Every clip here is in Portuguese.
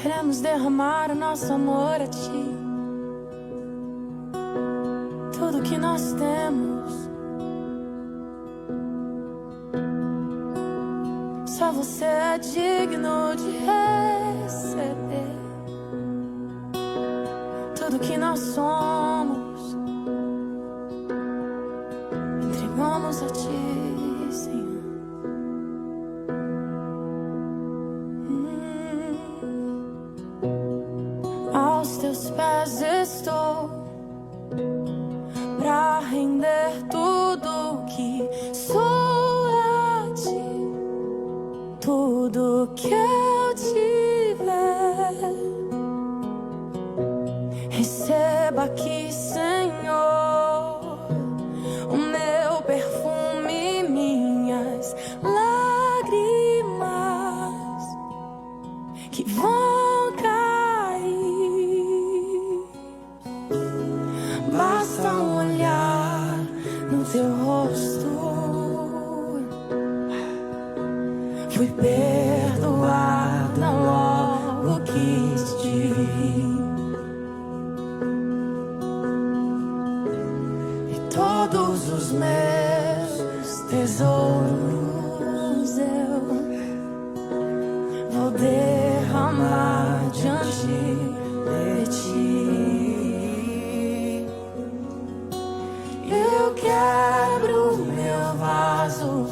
Queremos derramar o nosso amor a Ti. Tudo que nós temos, só Você é digno de receber. Tudo que nós somos, entregamos a Ti, Senhor. Aos Teus pés estou, pra render tudo que sou a Ti, tudo que eu tiver. Receba aqui, Senhor, o meu perfume, minhas lágrimas que vão cair. Basta um olhar no Teu rosto, fui perdoada logo que te vi. E todos os meus tesouros eu vou derramar diante de Ti. Eu quebro meu vaso,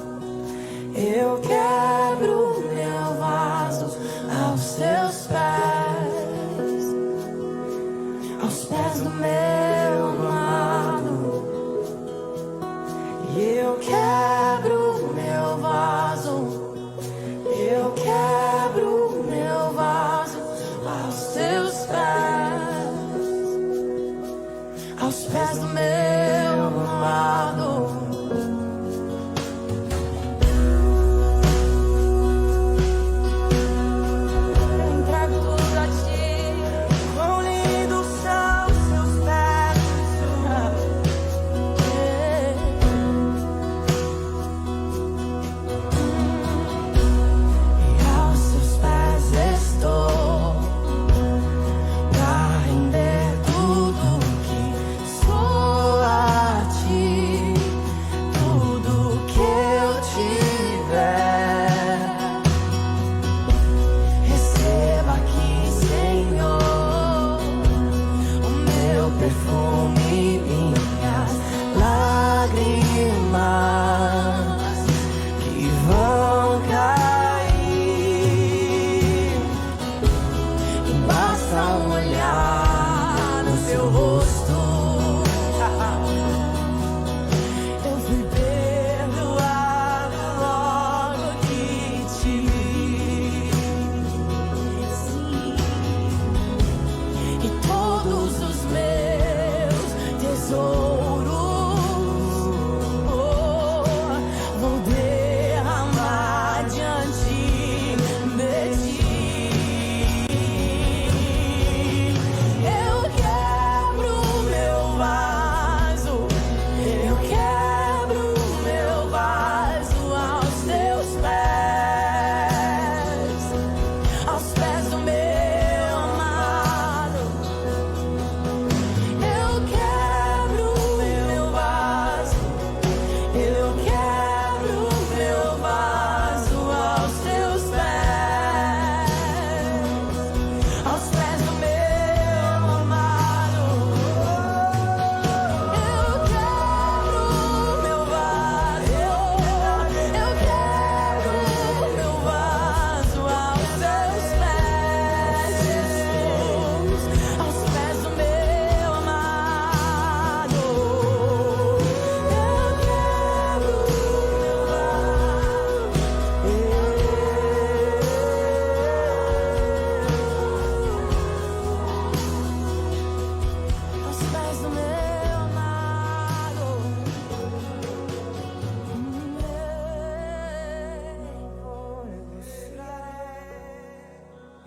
eu quebro meu vaso aos Teus pés, aos pés do meu amado. E eu quebro meu vaso, eu quebro meu vaso aos Teus pés do meu amado.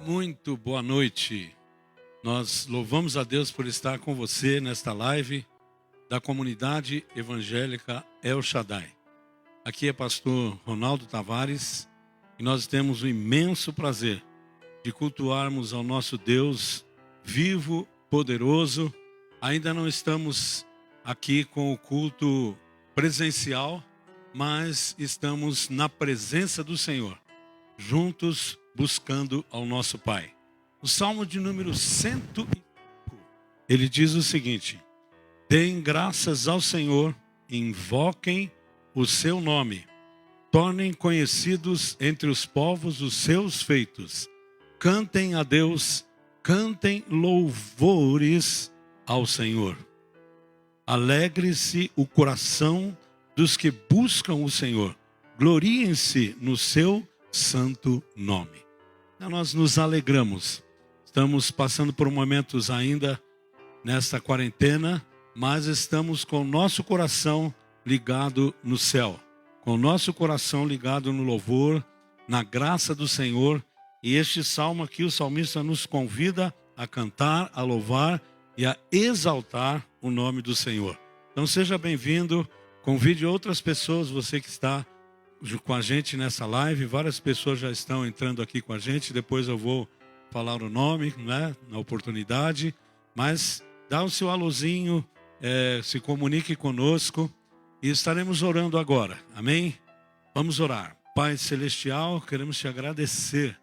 Muito boa noite. Nós louvamos a Deus por estar com você nesta live da comunidade evangélica El Shaddai. Aqui é pastor Ronaldo Tavares e nós temos o imenso prazer de cultuarmos ao nosso Deus vivo, poderoso. Ainda não estamos aqui com o culto presencial, mas estamos na presença do Senhor, juntos buscando ao nosso Pai. O Salmo de número 105, ele diz o seguinte: deem graças ao Senhor, invoquem o seu nome, tornem conhecidos entre os povos os seus feitos, cantem a Deus, cantem louvores ao Senhor. Alegre-se o coração dos que buscam o Senhor, gloriem-se no seu santo nome. Então nós nos alegramos, estamos passando por momentos ainda nesta quarentena, mas estamos com o nosso coração ligado no céu, com o nosso coração ligado no louvor, na graça do Senhor. E este salmo aqui, o salmista nos convida a cantar, a louvar e a exaltar o nome do Senhor. Então seja bem-vindo, convide outras pessoas, você que está com a gente nessa live. Várias pessoas já estão entrando aqui com a gente, depois eu vou falar o nome, né, na oportunidade, mas dá o seu alôzinho, se comunique conosco e estaremos orando agora, amém? Vamos orar. Pai Celestial, queremos te agradecer,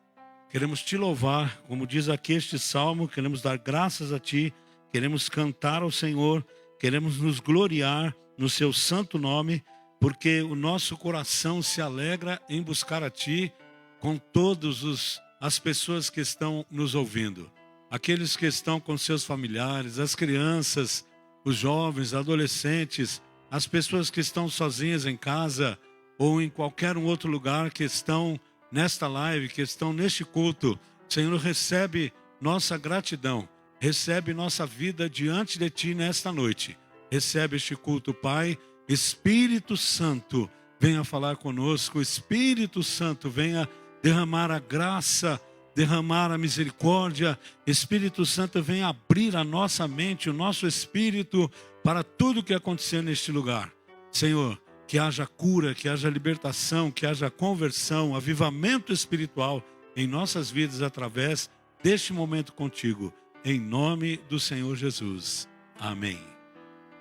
queremos te louvar, como diz aqui este salmo, queremos dar graças a ti, queremos cantar ao Senhor, queremos nos gloriar no seu santo nome, porque o nosso coração se alegra em buscar a ti com todas as pessoas que estão nos ouvindo. Aqueles que estão com seus familiares, as crianças, os jovens, adolescentes, as pessoas que estão sozinhas em casa ou em qualquer outro lugar que estão nesta live, que estão neste culto. Senhor, recebe nossa gratidão, recebe nossa vida diante de ti nesta noite. Recebe este culto, Pai. Espírito Santo, venha falar conosco. Espírito Santo, venha derramar a graça, derramar a misericórdia. Espírito Santo, venha abrir a nossa mente, o nosso espírito para tudo que acontecer neste lugar. Senhor, que haja cura, que haja libertação, que haja conversão, avivamento espiritual em nossas vidas através deste momento contigo. Em nome do Senhor Jesus. Amém.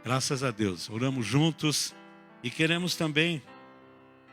Graças a Deus. Oramos juntos e queremos também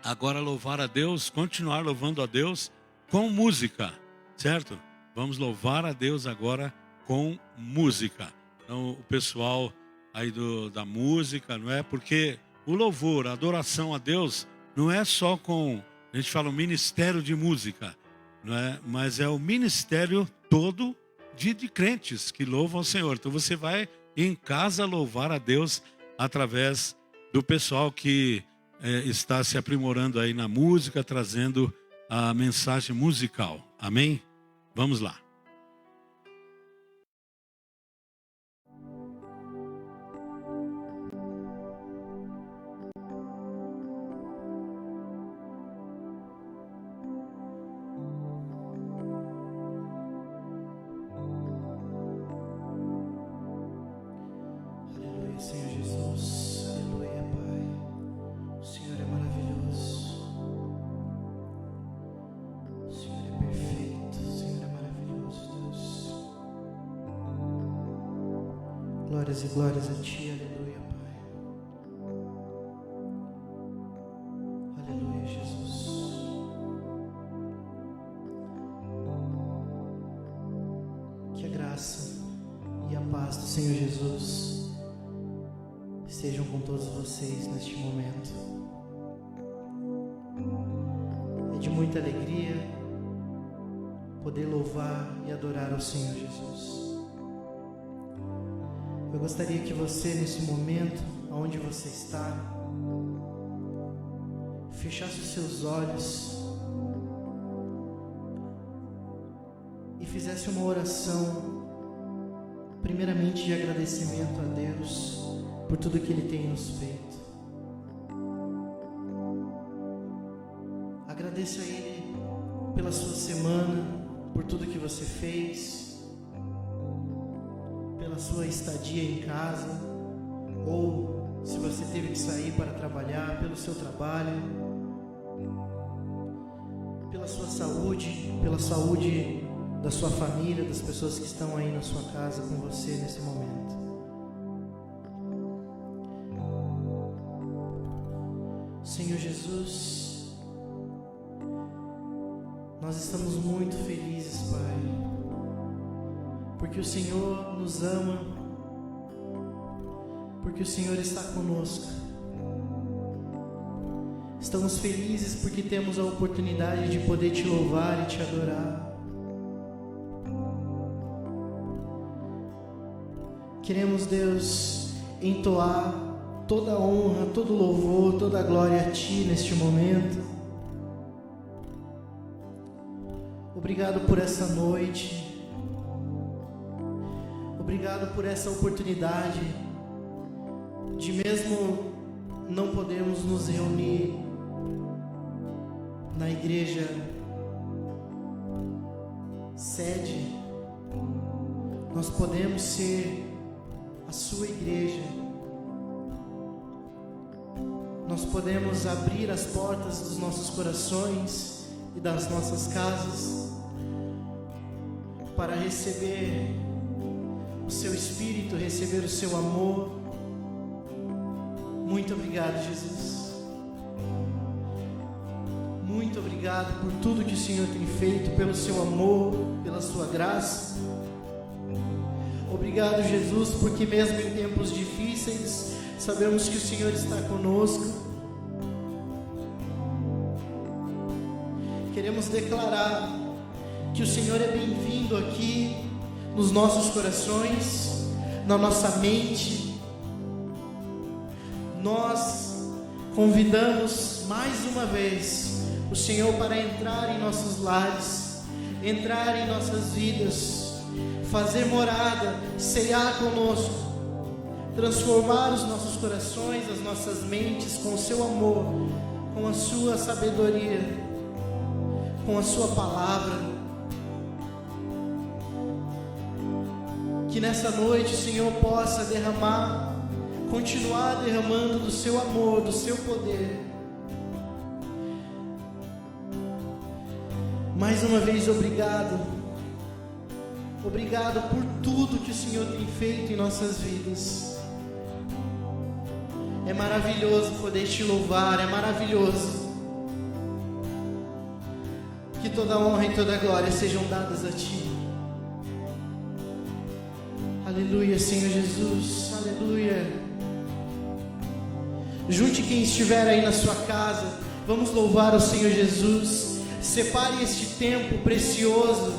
agora louvar a Deus, continuar louvando a Deus com música, certo? Vamos louvar a Deus agora com música. Então o pessoal aí da música, não é? Porque o louvor, a adoração a Deus não é só com, a gente fala o ministério de música, não é? Mas é o ministério todo de crentes que louvam ao Senhor. Então você vai em casa louvar a Deus através do pessoal que está se aprimorando aí na música, trazendo a mensagem musical. Amém? Vamos lá. Glórias e glórias a ti, aleluia, Pai. Aleluia, Jesus. Que a graça e a paz do Senhor Jesus estejam com todos vocês neste momento. É de muita alegria poder louvar e adorar ao Senhor Jesus. Eu gostaria que você, nesse momento, onde você está, fechasse os seus olhos e fizesse uma oração, primeiramente de agradecimento a Deus por tudo que Ele tem nos feito. Agradeça a Ele pela sua semana, por tudo que você fez, pela sua estadia em casa, ou se você teve que sair para trabalhar, pelo seu trabalho, pela sua saúde, pela saúde da sua família, das pessoas que estão aí na sua casa com você nesse momento. Senhor Jesus, nós estamos muito felizes, Pai, porque o Senhor nos ama, porque o Senhor está conosco. Estamos felizes porque temos a oportunidade de poder te louvar e te adorar. Queremos, Deus, entoar toda a honra, todo o louvor, toda a glória a Ti neste momento. Obrigado por essa noite. Obrigado por essa oportunidade de, mesmo não podermos nos reunir na igreja sede, nós podemos ser a sua igreja. Nós podemos abrir as portas dos nossos corações e das nossas casas para receber o seu Espírito, receber o seu amor. Muito obrigado, Jesus. Muito obrigado por tudo que o Senhor tem feito, pelo seu amor, pela sua graça. Obrigado, Jesus, porque mesmo em tempos difíceis, sabemos que o Senhor está conosco. Queremos declarar que o Senhor é bem-vindo aqui nos nossos corações, na nossa mente. Nós convidamos mais uma vez o Senhor para entrar em nossos lares, entrar em nossas vidas, fazer morada, ceiar conosco, transformar os nossos corações, as nossas mentes com o seu amor, com a sua sabedoria, com a sua palavra. Que nessa noite o Senhor possa derramar, continuar derramando do seu amor, do seu poder. Mais uma vez, obrigado. Obrigado por tudo que o Senhor tem feito em nossas vidas. É maravilhoso poder te louvar, é maravilhoso. Que toda honra e toda glória sejam dadas a Ti. Aleluia, Senhor Jesus, aleluia. Junte quem estiver aí na sua casa, vamos louvar ao Senhor Jesus. Separe este tempo precioso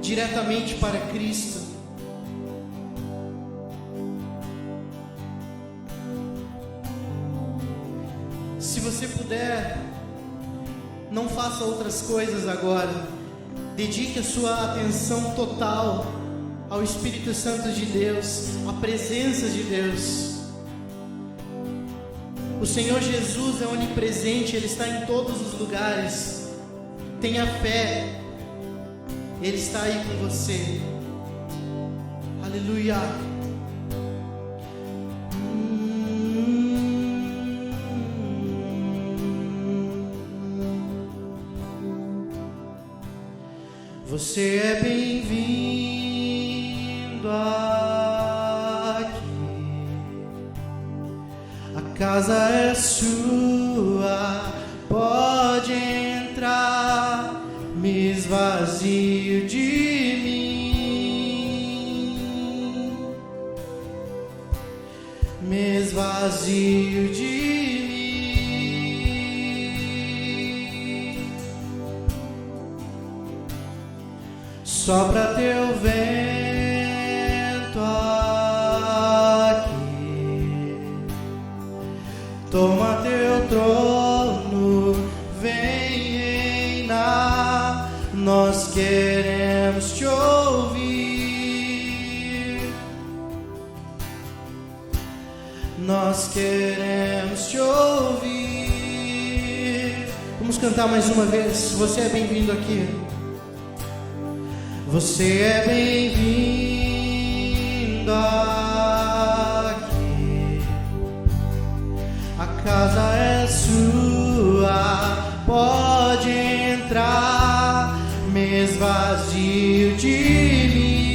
diretamente para Cristo. Se você puder, não faça outras coisas agora. Dedique a sua atenção total ao Espírito Santo de Deus, à presença de Deus. O Senhor Jesus é onipresente, Ele está em todos os lugares. Tenha fé, Ele está aí com você. Aleluia. Você é bem-vindo aqui. A casa é sua, pode entrar. Me esvazio de mim, me esvazio de mim. Sopra teu vento aqui, toma teu trono, vem reinar. Nós queremos te ouvir, nós queremos te ouvir. Vamos cantar mais uma vez. Você é bem-vindo aqui. Você é bem-vindo aqui. A casa é sua, pode entrar. Me esvazio de mim,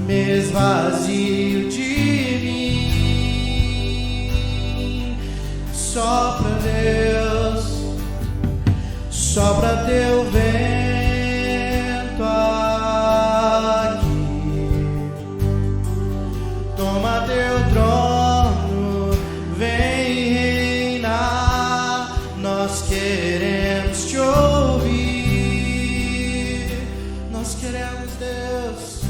me esvazio de mim. Sopra, Deus, sopra teu vento aqui, toma teu trono, vem reinar. Nós queremos te ouvir, nós queremos, Deus,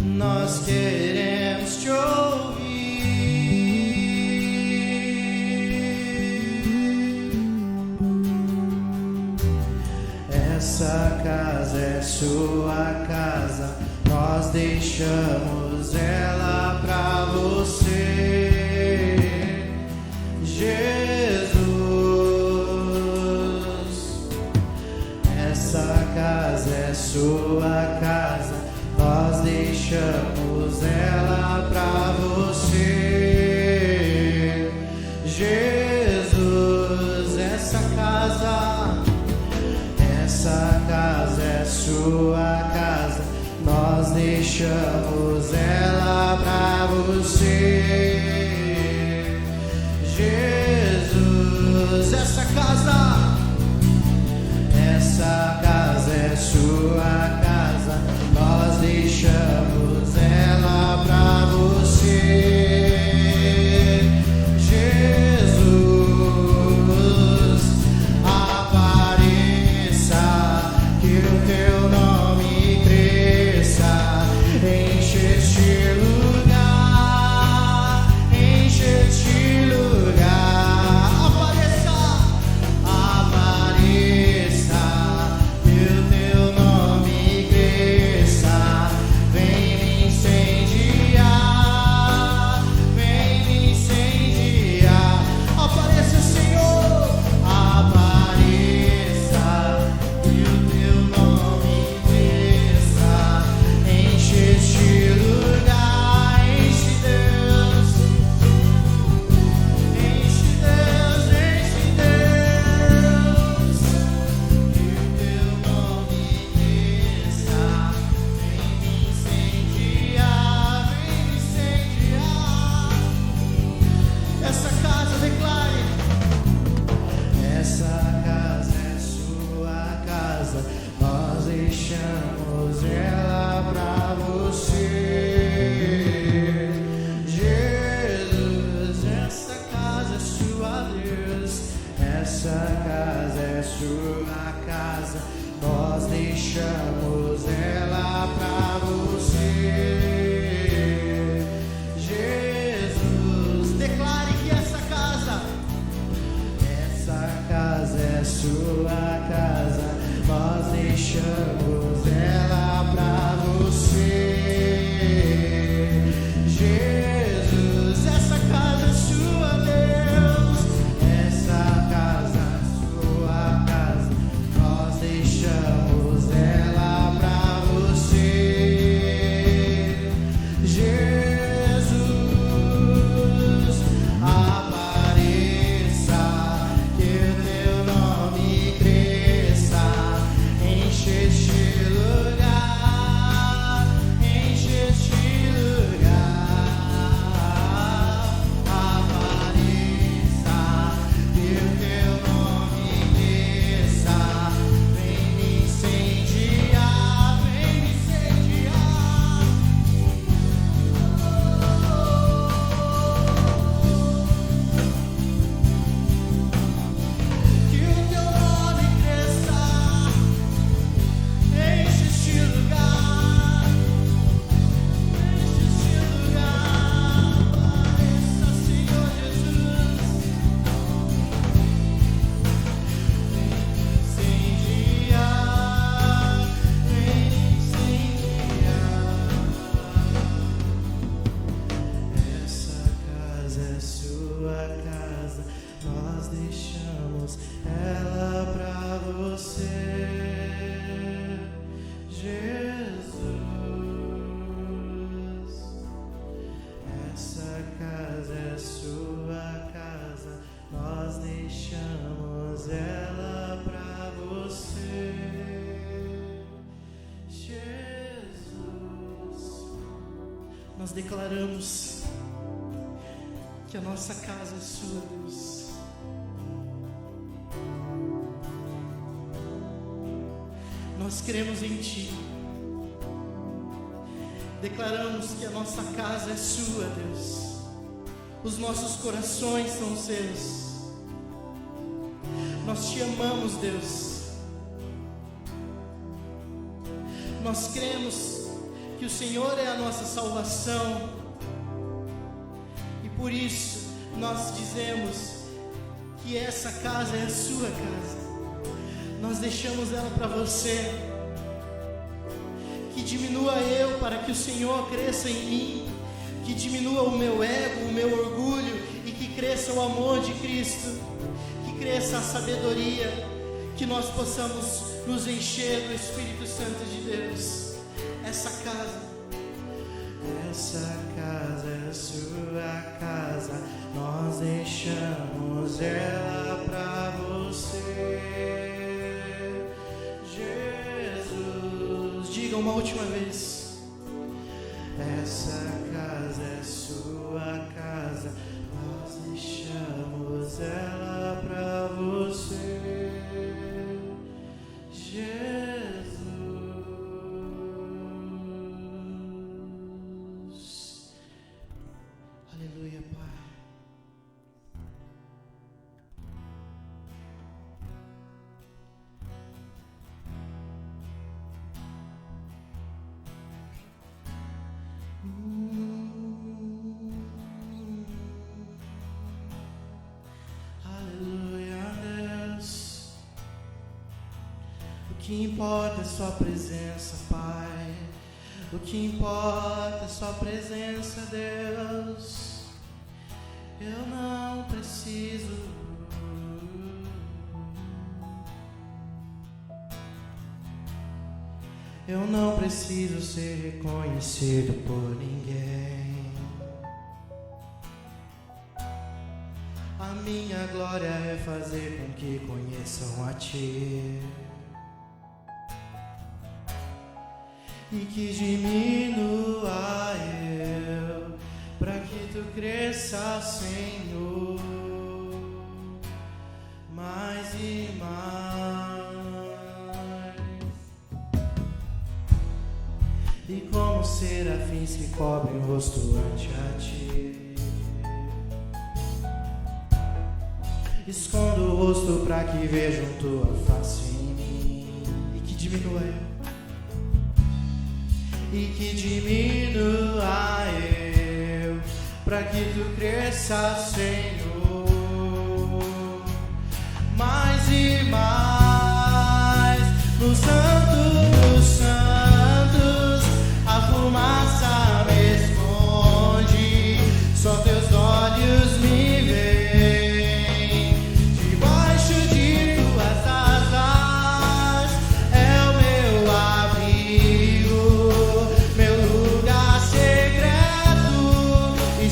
nós queremos te ouvir. Essa casa é sua casa, nós deixamos ela pra você, Jesus. Essa casa é sua casa, nós deixamos ela pra você, Jesus. Essa casa é sua casa, nós deixamos ela pra você, Jesus. Essa casa é sua casa, nós deixamos ela pra você, Jesus. Apareça, que o teu nome cresça, enche este lugar, enche este lugar. Apareça, que o teu nome cresça, vem me incendiar, vem me incendiar. Apareça, Senhor, apareça, que o teu nome cresça, enche este lugar, enche Deus, enche Deus, enche Deus, que o teu nome cresça, vem me incendiar, vem me incendiar. Essa casa, declare. Essa casa é sua casa, nós deixamos ela pra você, Jesus. Essa casa é sua, Deus. Essa casa é sua casa, nós deixamos ela pra você, Jesus. Declare que essa casa é sua casa, nós deixamos ela pra você, Jesus. Essa casa é sua, Deus. Essa casa é sua casa, nós deixamos ela pra você, Jesus. Apareça, que o teu nome cresça, enche este lugar, enche este lugar. Apareça, que o teu nome cresça, vem me incendiar, vem me incendiar. Que o teu nome cresça, enche este lugar, enche este lugar. Apareça, Senhor Jesus, vem me incendiar, vem me incendiar. Essa casa é sua casa, nós deixamos ela pra você, Jesus. Essa casa é sua casa, nós deixamos ela nós declaramos que a nossa casa é sua, Deus. Nós cremos em Ti. Declaramos que a nossa casa é sua, Deus. Os nossos corações são seus. Nós Te amamos, Deus. Nós cremos que o Senhor é a nossa salvação. E por isso nós dizemos que essa casa é a sua casa. Nós deixamos ela para você. Que diminua eu para que o Senhor cresça em mim. Que diminua o meu ego, o meu orgulho, e que cresça o amor de Cristo. Que cresça a sabedoria. Que nós possamos nos encher do Espírito Santo de Deus. Essa casa é a sua casa. Nós deixamos ela para você. Diga uma última vez. Essa casa é sua casa. Nós deixamos ela pra você, Jesus. Aleluia, Pai. O que importa é sua presença, Pai. O que importa é sua presença, Deus. Eu não preciso. Eu não preciso ser reconhecido por ninguém. A minha glória é fazer com que conheçam a Ti. E que diminua eu, para que Tu cresça, Senhor, mais e mais. E como serafins que cobrem o rosto ante a Ti, escondo o rosto para que vejam Tua face em mim. E que diminua eu, e que diminua eu, para que Tu cresça, Senhor, mais e mais. No Santo dos Santos, a fumaça me esconde, só Teus olhos me veem. Debaixo de Tuas asas é o meu abrigo,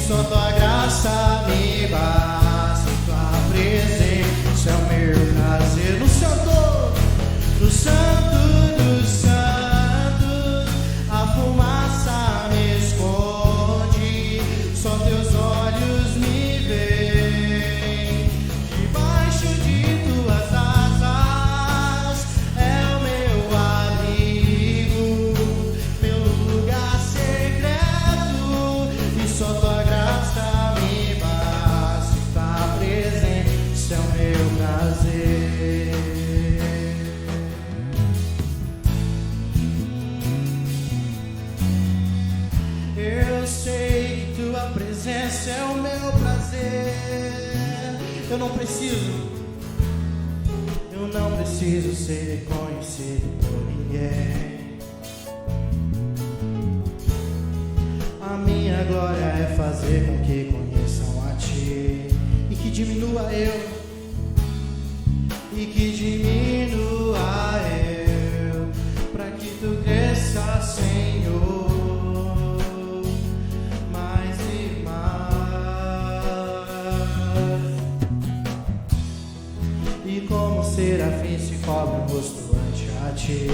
só Tua graça me basta, Tua presença é o meu prazer. No Santo dos Santos, a fumaça me esconde, só Teus olhos me veem. Debaixo de Tuas asas é o meu abrigo, meu lugar secreto, e só Tua graça me basta, Tua presença é o meu prazer. Eu sei que Tua presença é o meu prazer. Eu não preciso ser reconhecido por ninguém. A minha glória é fazer com que conheçam a Ti, e que diminua eu, e que diminua eu, para que Tu cresça, Senhor, mais e mais. E como serafins se cobrem o rosto ante a Ti,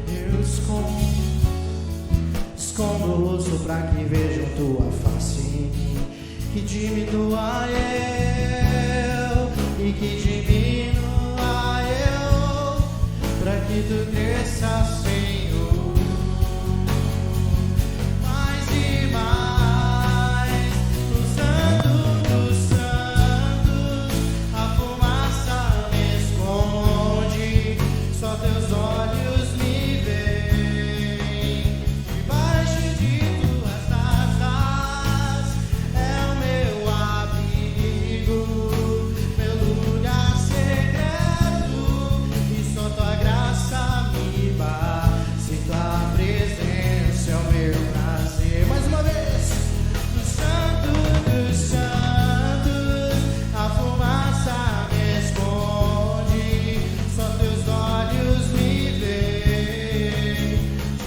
eu escondo esconda o rosto pra que vejam tua face em mim. Que diminua eu e que diminua eu, pra que tu cresça, Senhor, mais e mais. No Santo dos Santos a fumaça me esconde, só teus olhos me veem. Debaixo de tuas asas é o meu abrigo, meu lugar secreto, e só tua graça me basta, e tua presença é o meu prazer. Mais uma vez. No Santo dos Santos a fumaça me esconde, só teus olhos me veem.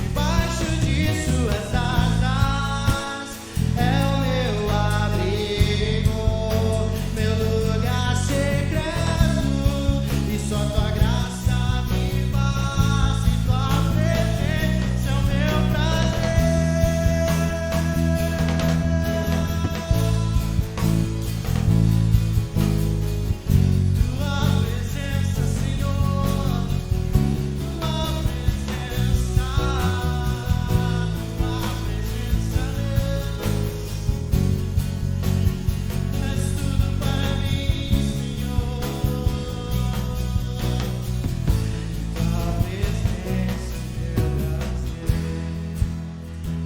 Debaixo de suas asas é o meu abrigo, meu lugar secreto, e só tua graça me basta, e tua presença é o meu prazer. Tua presença, Senhor, tua presença, és tudo para mim, Senhor. Tua presença, meu prazer.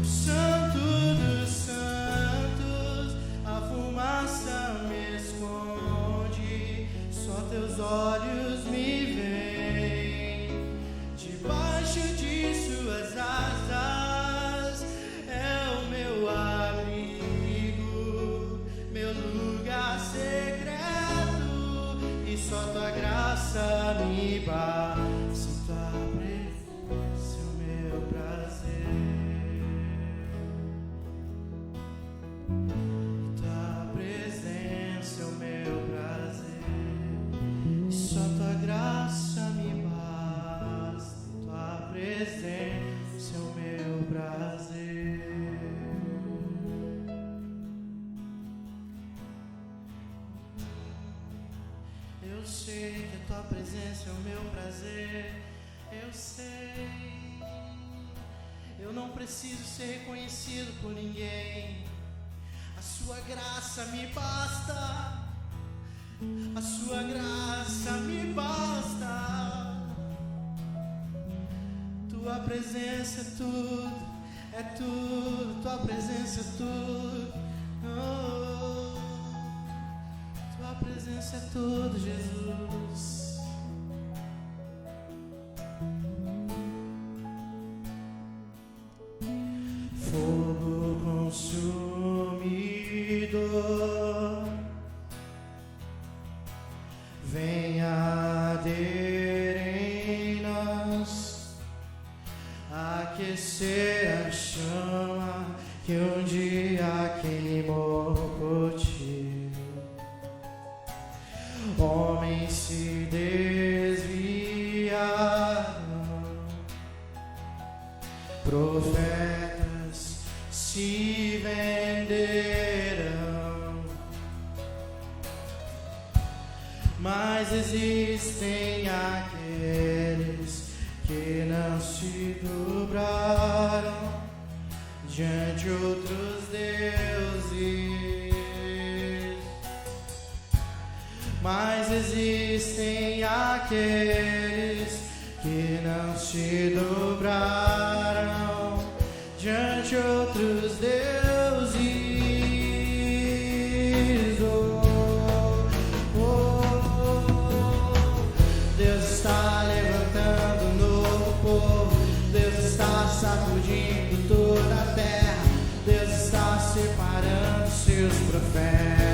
Santo dos santos, a fumaça me esconde, só teus olhos me veem. Debaixo de suas asas é o meu abrigo, meu lugar secreto, e só tua graça me basta, tua presença é o meu prazer. Tua presença é o meu prazer, e só tua graça me basta, tua presença é o meu prazer. Eu sei que a tua presença é o meu prazer, eu sei. Eu não preciso ser reconhecido por ninguém, a sua graça me basta, a sua graça me basta. Tua presença é tudo, tua presença é tudo. Oh, tua presença é tudo, Jesus. Fogo consumidor, venha arder em nós, aquecer a chama que um dia queimou por ti. Homens se desviaram, profetas se venderam, mas existem aqueles que não se dobraram diante outros deuses. Mas existem aqueles que não se dobraram diante outros deuses. Oh, oh, Deus está levantando um novo povo, Deus está sacudindo toda a terra, Deus está separando seus profetas.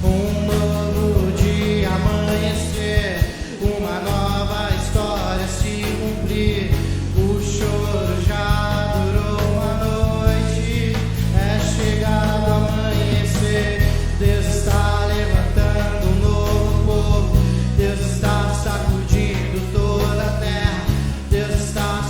Um novo dia amanhecer, uma nova história se cumprir. O choro já durou uma noite, é chegado o amanhecer. Deus está levantando um novo povo, Deus está sacudindo toda a terra, Deus está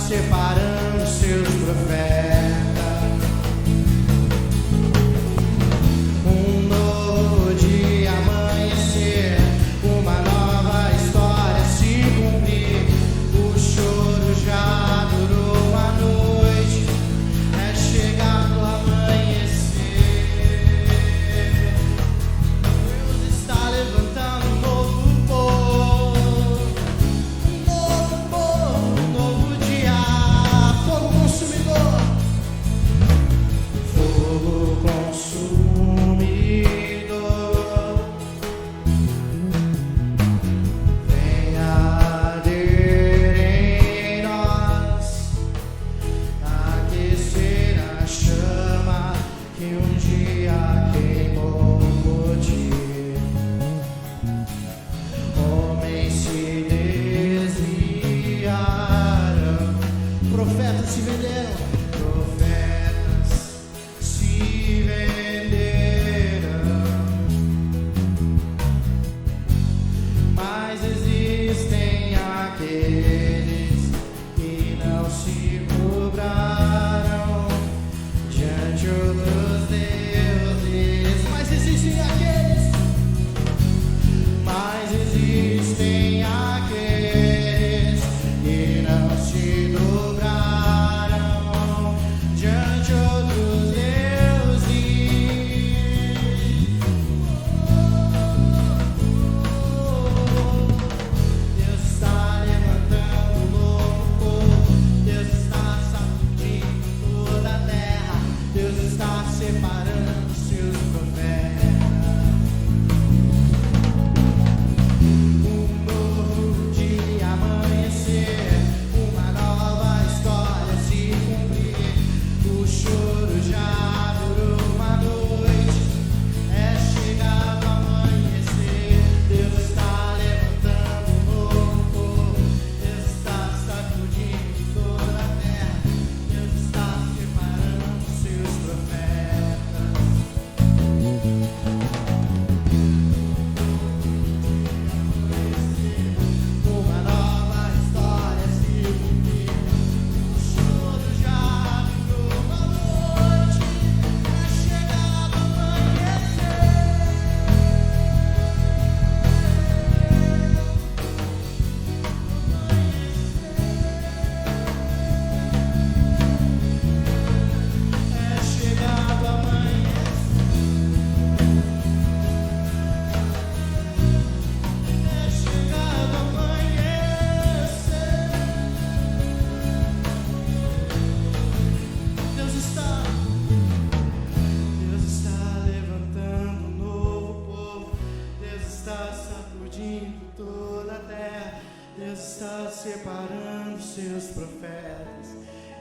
profetas.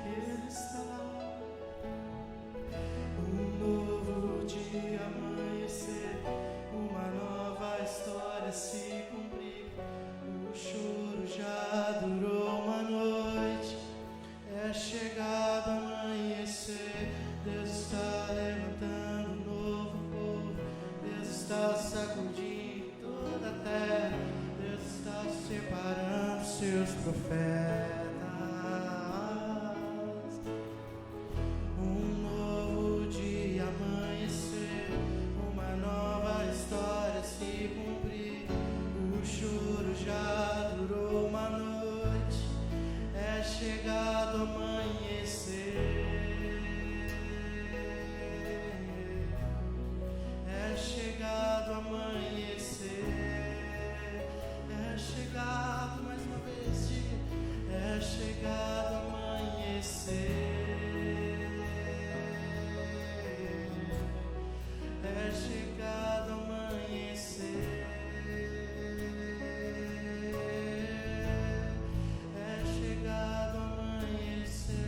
Ele está lá. Um novo dia amanhecer, uma nova história se cumprir. O choro já durou uma noite, é chegado amanhecer. Deus está levantando um novo povo, Deus está sacudindo toda a terra, Deus está separando seus profetas. Um novo dia amanhecer, uma nova história se cumprir. O choro já durou uma noite, é chegado amanhecer. É chegado amanhecer. É chegado, mais uma vez, diga. É chegado amanhecer. É chegado amanhecer. É chegado amanhecer.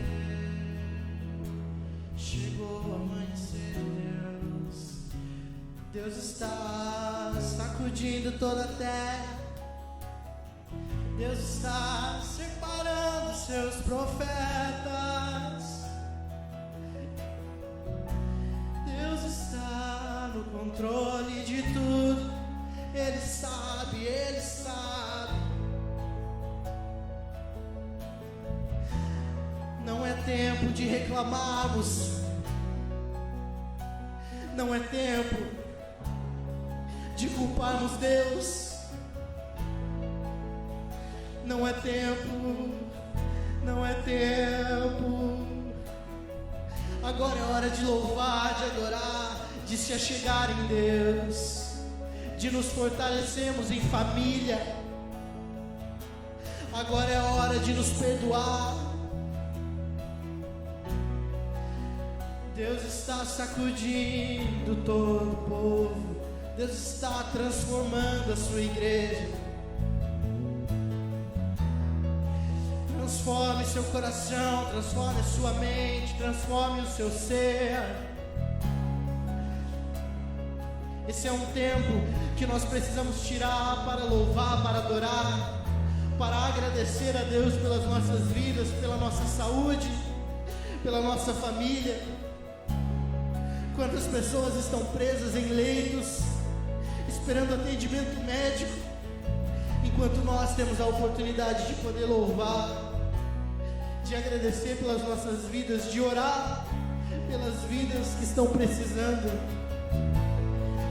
Chegou o amanhecer, Deus. Deus está sacudindo toda a terra. Deus está separando seus profetas. Deus está no controle de tudo. Ele sabe, Ele sabe. Não é tempo de reclamarmos. Não é tempo de culparmos Deus. Não é tempo, não é tempo. Agora é hora de louvar, de adorar, de se achegar em Deus, de nos fortalecermos em família. Agora é hora de nos perdoar. Deus está sacudindo todo o povo. Deus está transformando a sua igreja. Transforme seu coração, transforme a sua mente, transforme o seu ser. Esse é um tempo que nós precisamos tirar para louvar, para adorar, para agradecer a Deus pelas nossas vidas, pela nossa saúde, pela nossa família. Quantas pessoas estão presas em leitos, esperando atendimento médico, enquanto nós temos a oportunidade de poder louvar, de agradecer pelas nossas vidas, de orar pelas vidas que estão precisando.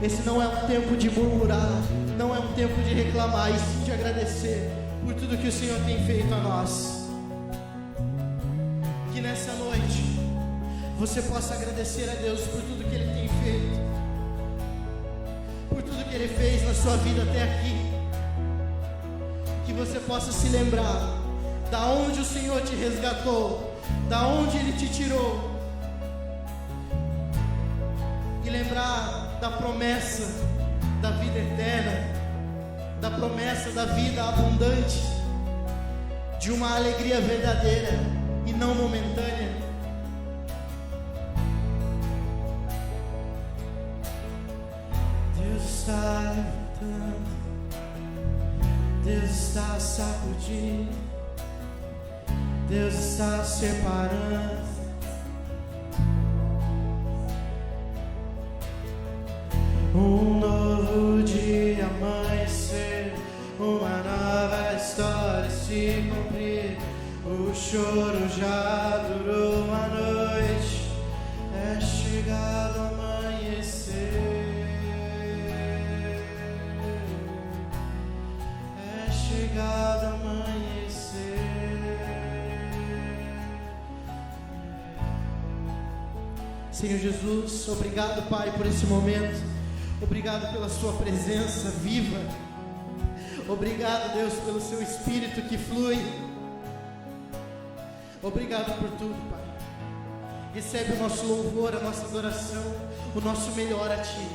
Esse não é um tempo de murmurar, não é um tempo de reclamar, e sim de agradecer por tudo que o Senhor tem feito a nós. Que nessa noite você possa agradecer a Deus por tudo que Ele tem feito, por tudo que Ele fez na sua vida até aqui. Que você possa se lembrar da onde o Senhor te resgatou, da onde Ele te tirou, e lembrar da promessa da vida eterna, da promessa da vida abundante, de uma alegria verdadeira e não momentânea. Deus está levantando, Deus está sacudindo, Deus está separando. Um novo dia amanhecer, uma nova história se cumprir. O choro já durou uma noite, é chegado amanhecer. É chegado amanhecer. Senhor Jesus, obrigado, Pai, por esse momento. Obrigado pela sua presença viva. Obrigado, Deus, pelo seu Espírito que flui. Obrigado por tudo, Pai. Recebe o nosso louvor, a nossa adoração, o nosso melhor a Ti.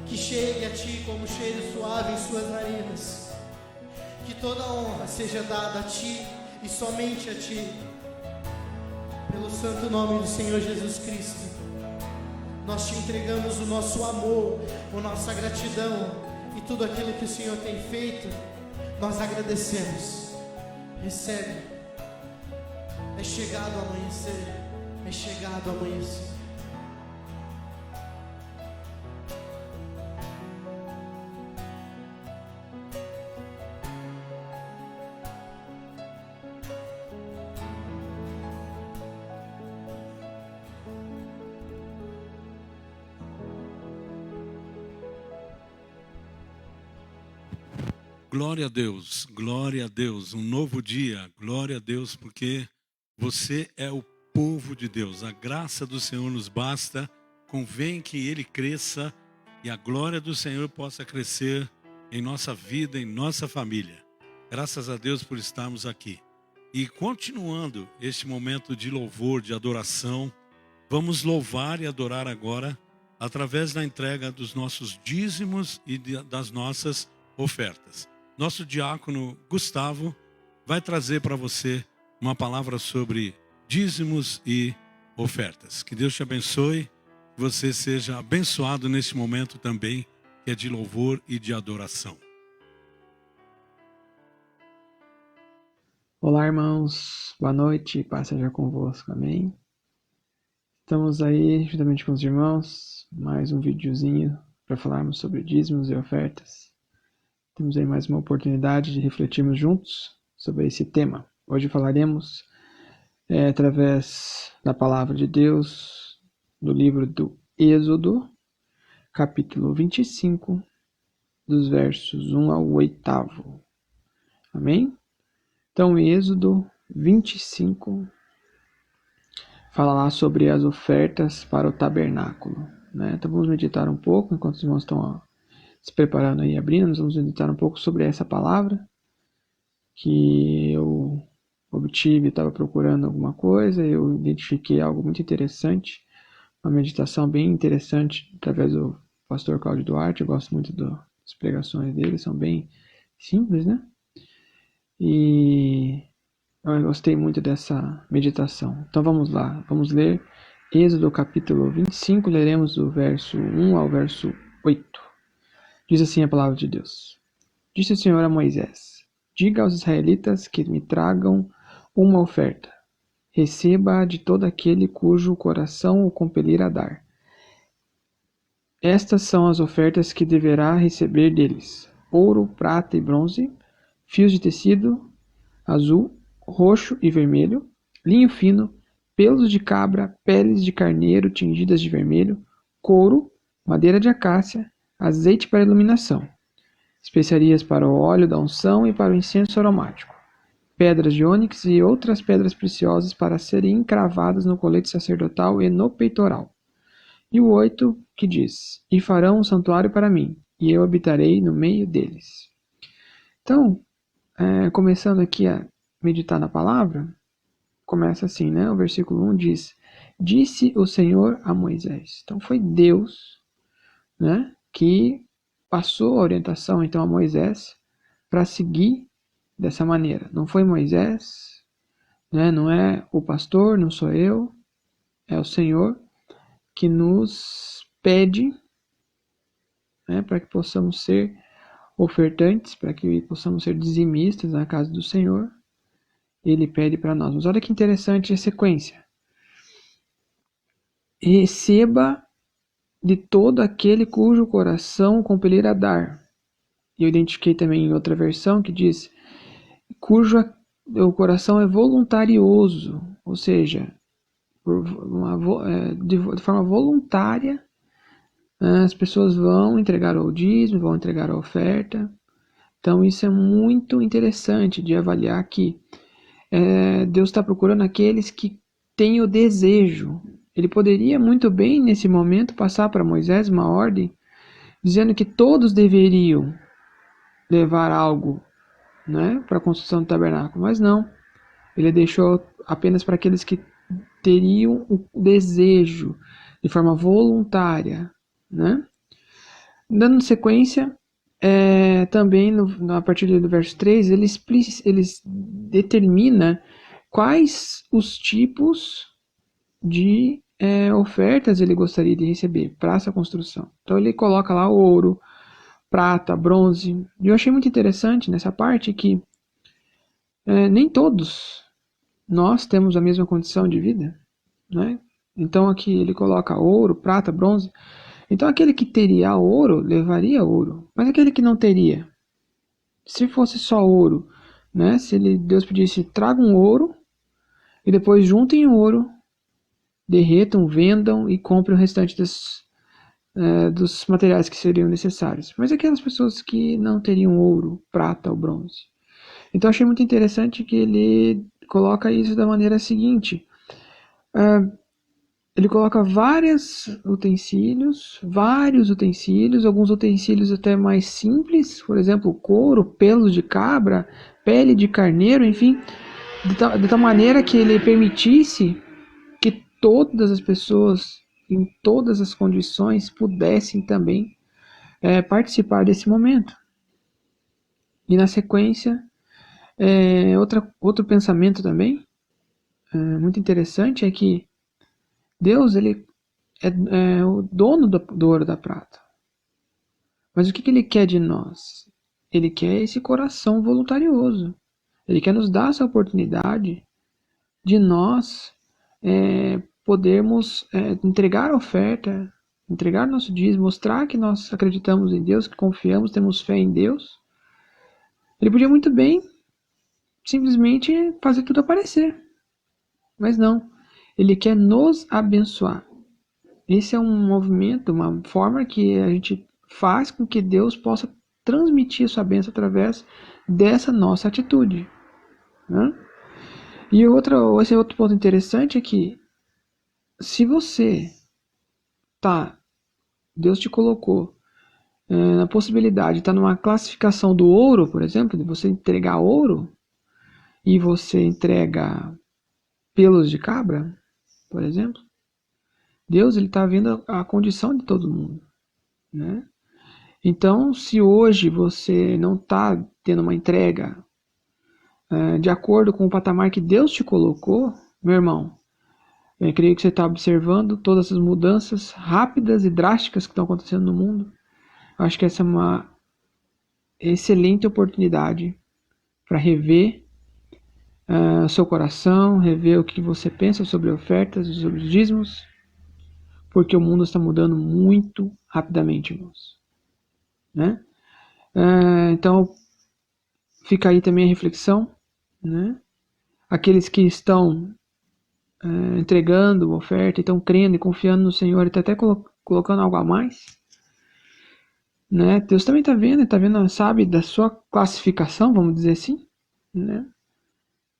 Que chegue a Ti como cheiro suave em suas narinas. Que toda honra seja dada a Ti e somente a Ti. Pelo santo nome do Senhor Jesus Cristo, nós Te entregamos o nosso amor, a nossa gratidão e tudo aquilo que o Senhor tem feito. Nós agradecemos. Recebe. É chegado o amanhecer. É chegado o amanhecer. Glória a Deus, um novo dia, glória a Deus, porque você é o povo de Deus, a graça do Senhor nos basta, convém que Ele cresça e a glória do Senhor possa crescer em nossa vida, em nossa família. Graças a Deus por estarmos aqui. E continuando este momento de louvor, de adoração, vamos louvar e adorar agora através da entrega dos nossos dízimos e das nossas ofertas. Nosso diácono Gustavo vai trazer para você uma palavra sobre dízimos e ofertas. Que Deus te abençoe, que você seja abençoado nesse momento também, que é de louvor e de adoração. Olá, irmãos, boa noite, paz seja convosco, amém? Estamos aí, juntamente com os irmãos, mais um videozinho para falarmos sobre dízimos e ofertas. Temos aí mais uma oportunidade de refletirmos juntos sobre esse tema. Hoje falaremos através da palavra de Deus, do livro do Êxodo, capítulo 25, dos versos 1 ao 8. Amém? Então, Êxodo 25 fala lá sobre as ofertas para o tabernáculo, né? Então vamos meditar um pouco, enquanto os irmãos estão se preparando e abrindo, nós vamos meditar um pouco sobre essa palavra que eu obtive, estava procurando alguma coisa, eu identifiquei algo muito interessante, uma meditação bem interessante através do pastor Cláudio Duarte. Eu gosto muito das pregações dele, são bem simples, né? E eu gostei muito dessa meditação. Então vamos lá, vamos ler Êxodo capítulo 25, leremos do verso 1 ao verso 8. Diz assim a palavra de Deus. Disse o Senhor a Moisés: diga aos israelitas que me tragam uma oferta. Receba de todo aquele cujo coração o compelir a dar. Estas são as ofertas que deverá receber deles: ouro, prata e bronze, fios de tecido azul, roxo e vermelho, linho fino, pelos de cabra, peles de carneiro tingidas de vermelho, couro, madeira de acácia, azeite para iluminação, especiarias para o óleo da unção e para o incenso aromático, pedras de ônix e outras pedras preciosas para serem encravadas no colete sacerdotal e no peitoral. E o 8 que diz: e farão um santuário para mim, e eu habitarei no meio deles. Então, começando aqui a meditar na palavra, começa assim, né? O versículo 1 diz: disse o Senhor a Moisés. Então foi Deus, né, que passou a orientação então a Moisés para seguir dessa maneira. Não foi Moisés, né? Não é o pastor, não sou eu, é o Senhor que nos pede, né, para que possamos ser ofertantes, para que possamos ser dizimistas na casa do Senhor. Ele pede para nós. Mas olha que interessante a sequência. Receba de todo aquele cujo coração compelir a dar. E eu identifiquei também em outra versão que diz: cujo o coração é voluntarioso, ou seja, de forma voluntária, as pessoas vão entregar o dízimo, vão entregar a oferta. Então isso é muito interessante de avaliar que Deus está procurando aqueles que têm o desejo. Ele poderia muito bem, nesse momento, passar para Moisés uma ordem, dizendo que todos deveriam levar algo, né, para a construção do tabernáculo, mas não. Ele deixou apenas para aqueles que teriam o desejo, de forma voluntária, né? Dando sequência, também, a partir do verso 3, ele determina quais os tipos de ofertas ele gostaria de receber para essa construção. Então ele coloca lá ouro, prata, bronze. E eu achei muito interessante nessa parte que nem todos nós temos a mesma condição de vida, né? Então aqui ele coloca ouro, prata, bronze. Então aquele que teria ouro, levaria ouro. Mas aquele que não teria, se fosse só ouro, né? Se Deus pedisse, traga um ouro, e depois juntem o ouro, derretam, vendam e comprem o restante dos materiais que seriam necessários. Mas aquelas pessoas que não teriam ouro, prata ou bronze. Então achei muito interessante que ele coloca isso da maneira seguinte. Ele coloca vários utensílios, alguns utensílios até mais simples, por exemplo, couro, pelos de cabra, pele de carneiro, enfim, de tal maneira que ele permitisse que todas as pessoas, em todas as condições, pudessem também participar desse momento. E na sequência, outro pensamento também, muito interessante, é que Deus, ele é o dono do ouro e da prata. Mas o que ele quer de nós? Ele quer esse coração voluntarioso. Ele quer nos dar essa oportunidade de nós podermos entregar a oferta, entregar nosso dízimo, mostrar que nós acreditamos em Deus, que confiamos, temos fé em Deus. Ele podia muito bem simplesmente fazer tudo aparecer. Mas não. Ele quer nos abençoar. Esse é um movimento, uma forma que a gente faz com que Deus possa transmitir sua bênção através dessa nossa atitude, né? E esse outro ponto interessante é que se Deus te colocou na possibilidade de estar numa classificação do ouro, por exemplo, de você entregar ouro, e você entrega pelos de cabra, por exemplo, Deus está vendo a condição de todo mundo, né? Então, se hoje você não está tendo uma entrega de acordo com o patamar que Deus te colocou, meu irmão, eu creio que você está observando todas essas mudanças rápidas e drásticas que estão acontecendo no mundo. Eu acho que essa é uma excelente oportunidade para rever o seu coração, rever o que você pensa sobre ofertas e sobre dízimos, porque o mundo está mudando muito rapidamente, irmãos, né? Então, fica aí também a reflexão, né? Aqueles que estão entregando oferta, estão crendo e confiando no Senhor, e está até colocando algo a mais, né? Deus também está vendo, sabe, da sua classificação, vamos dizer assim, né?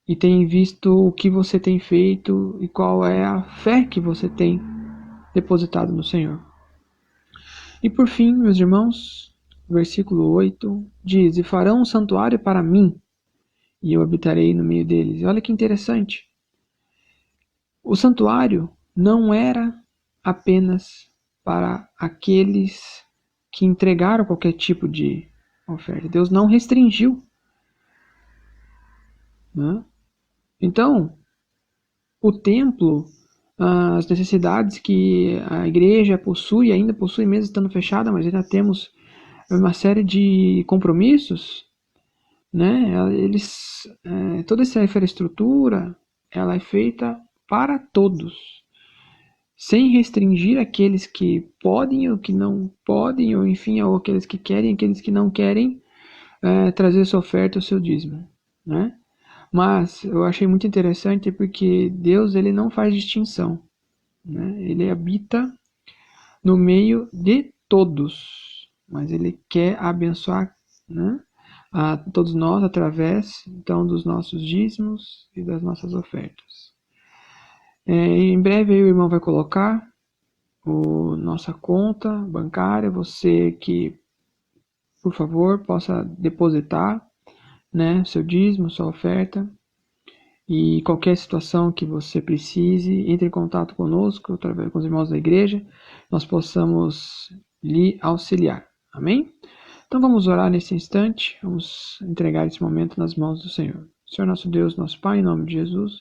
E tem visto o que você tem feito e qual é a fé que você tem depositado no Senhor. E por fim, meus irmãos, versículo 8 diz: e farão um santuário para mim, e eu habitarei no meio deles. E olha que interessante. O santuário não era apenas para aqueles que entregaram qualquer tipo de oferta. Deus não restringiu, né? Então, o templo, as necessidades que a igreja possui, ainda possui mesmo estando fechada, mas ainda temos uma série de compromissos, né? Toda essa infraestrutura, ela é feita para todos, sem restringir aqueles que podem ou que não podem, ou enfim, ou aqueles que querem, aqueles que não querem trazer sua oferta ou seu dízimo, né? Mas eu achei muito interessante porque Deus, ele não faz distinção, né? Ele habita no meio de todos, mas ele quer abençoar, né, a todos nós através então dos nossos dízimos e das nossas ofertas. Em breve aí o irmão vai colocar nossa conta bancária, você que, por favor, possa depositar, né, seu dízimo, sua oferta, e qualquer situação que você precise, entre em contato conosco, através com os irmãos da igreja, nós possamos lhe auxiliar. Amém? Então vamos orar nesse instante, vamos entregar esse momento nas mãos do Senhor. Senhor nosso Deus, nosso Pai, em nome de Jesus,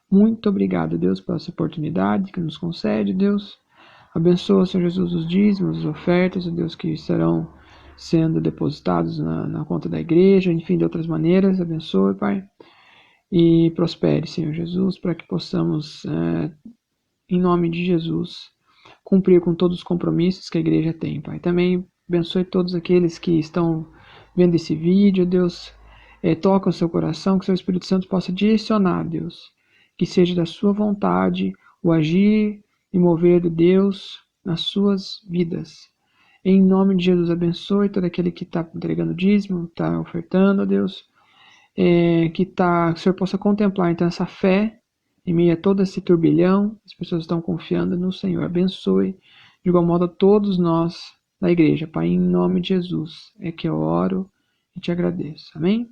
muito obrigado, Deus, por essa oportunidade que nos concede, Deus. Abençoa, Senhor Jesus, os dízimos, as ofertas, Deus, que estarão sendo depositados na conta da igreja, enfim, de outras maneiras. Abençoe, Pai, e prospere, Senhor Jesus, para que possamos, em nome de Jesus, cumprir com todos os compromissos que a igreja tem, Pai. Também abençoe todos aqueles que estão vendo esse vídeo, Deus, toca o seu coração, que o seu Espírito Santo possa direcionar, Deus, que seja da sua vontade o agir e mover de Deus nas suas vidas. Em nome de Jesus, abençoe todo aquele que está entregando dízimo, está ofertando a Deus, que o Senhor possa contemplar então essa fé em meio a todo esse turbilhão. As pessoas estão confiando no Senhor. Abençoe de igual modo a todos nós da igreja, Pai, em nome de Jesus é que eu oro e te agradeço. Amém?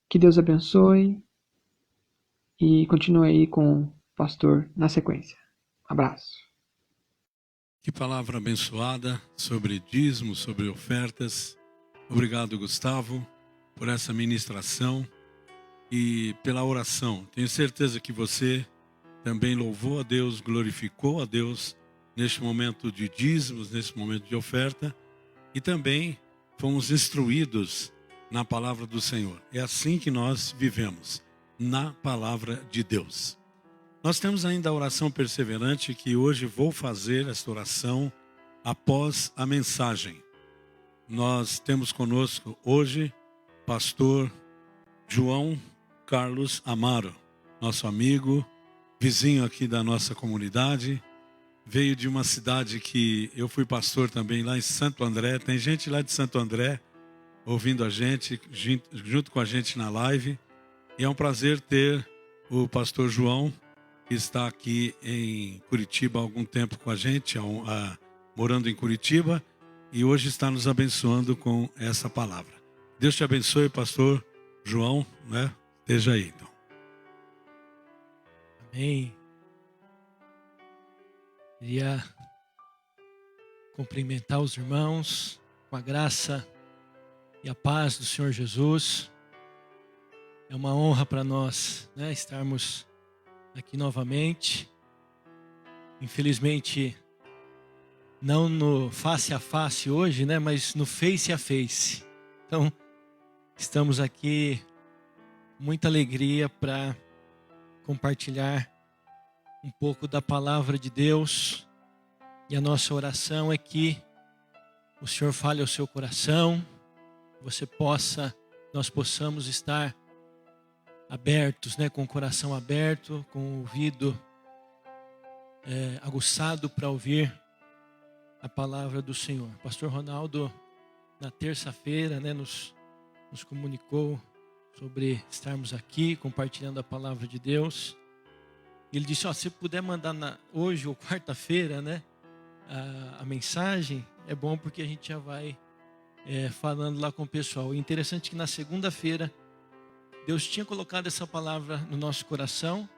Que Deus abençoe e continue aí com o pastor na sequência. Abraço. Que palavra abençoada sobre dízimo, sobre ofertas. Obrigado, Gustavo, por essa ministração e pela oração. Tenho certeza que você também louvou a Deus, glorificou a Deus neste momento de dízimos, nesse momento de oferta, e também fomos instruídos na palavra do Senhor. É assim que nós vivemos, na palavra de Deus. Nós temos ainda a oração perseverante, que hoje vou fazer esta oração após a mensagem. Nós temos conosco hoje pastor João Carlos Amaro, nosso amigo, vizinho aqui da nossa comunidade. Veio de uma cidade que eu fui pastor também, lá em Santo André. Tem gente lá de Santo André ouvindo a gente, junto com a gente na live. E é um prazer ter o pastor João, que está aqui em Curitiba há algum tempo com a gente, morando em Curitiba, e hoje está nos abençoando com essa palavra. Deus te abençoe, pastor João, né? Esteja aí, então. Amém. Queria cumprimentar os irmãos com a graça e a paz do Senhor Jesus. É uma honra para nós, né, estarmos aqui novamente. Infelizmente, não no face a face hoje, né, mas no face a face. Então, estamos aqui com muita alegria para compartilhar um pouco da palavra de Deus. E a nossa oração é que o Senhor fale ao seu coração, nós possamos estar abertos, né, com o coração aberto, com o ouvido aguçado para ouvir a palavra do Senhor. Pastor Ronaldo, na terça-feira, né, nos comunicou sobre estarmos aqui compartilhando a palavra de Deus. Ele disse, se puder mandar hoje ou quarta-feira, né, a mensagem, é bom porque a gente já vai falando lá com o pessoal. E interessante que na segunda-feira, Deus tinha colocado essa palavra no nosso coração,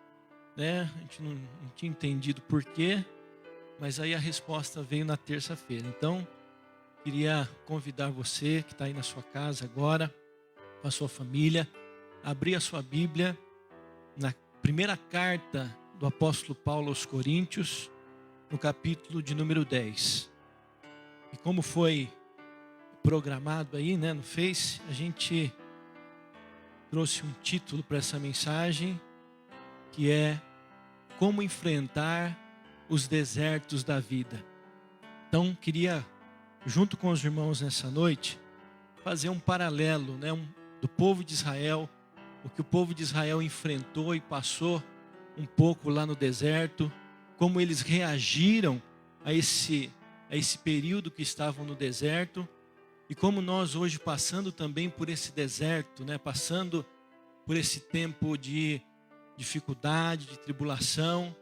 né? A gente não tinha entendido por quê, mas aí a resposta veio na terça-feira. Então, queria convidar você que está aí na sua casa agora, com a sua família, a abrir a sua Bíblia na primeira carta do apóstolo Paulo aos Coríntios, no capítulo de número 10. E como foi programado aí, né, no Face, a gente trouxe um título para essa mensagem, que é Como Enfrentar os Desertos da Vida. Então, queria, junto com os irmãos nessa noite, fazer um paralelo, né, do povo de Israel, o que o povo de Israel enfrentou e passou um pouco lá no deserto, como eles reagiram a esse período que estavam no deserto, e como nós hoje passando também por esse deserto, né, passando por esse tempo de dificuldade, de tribulação,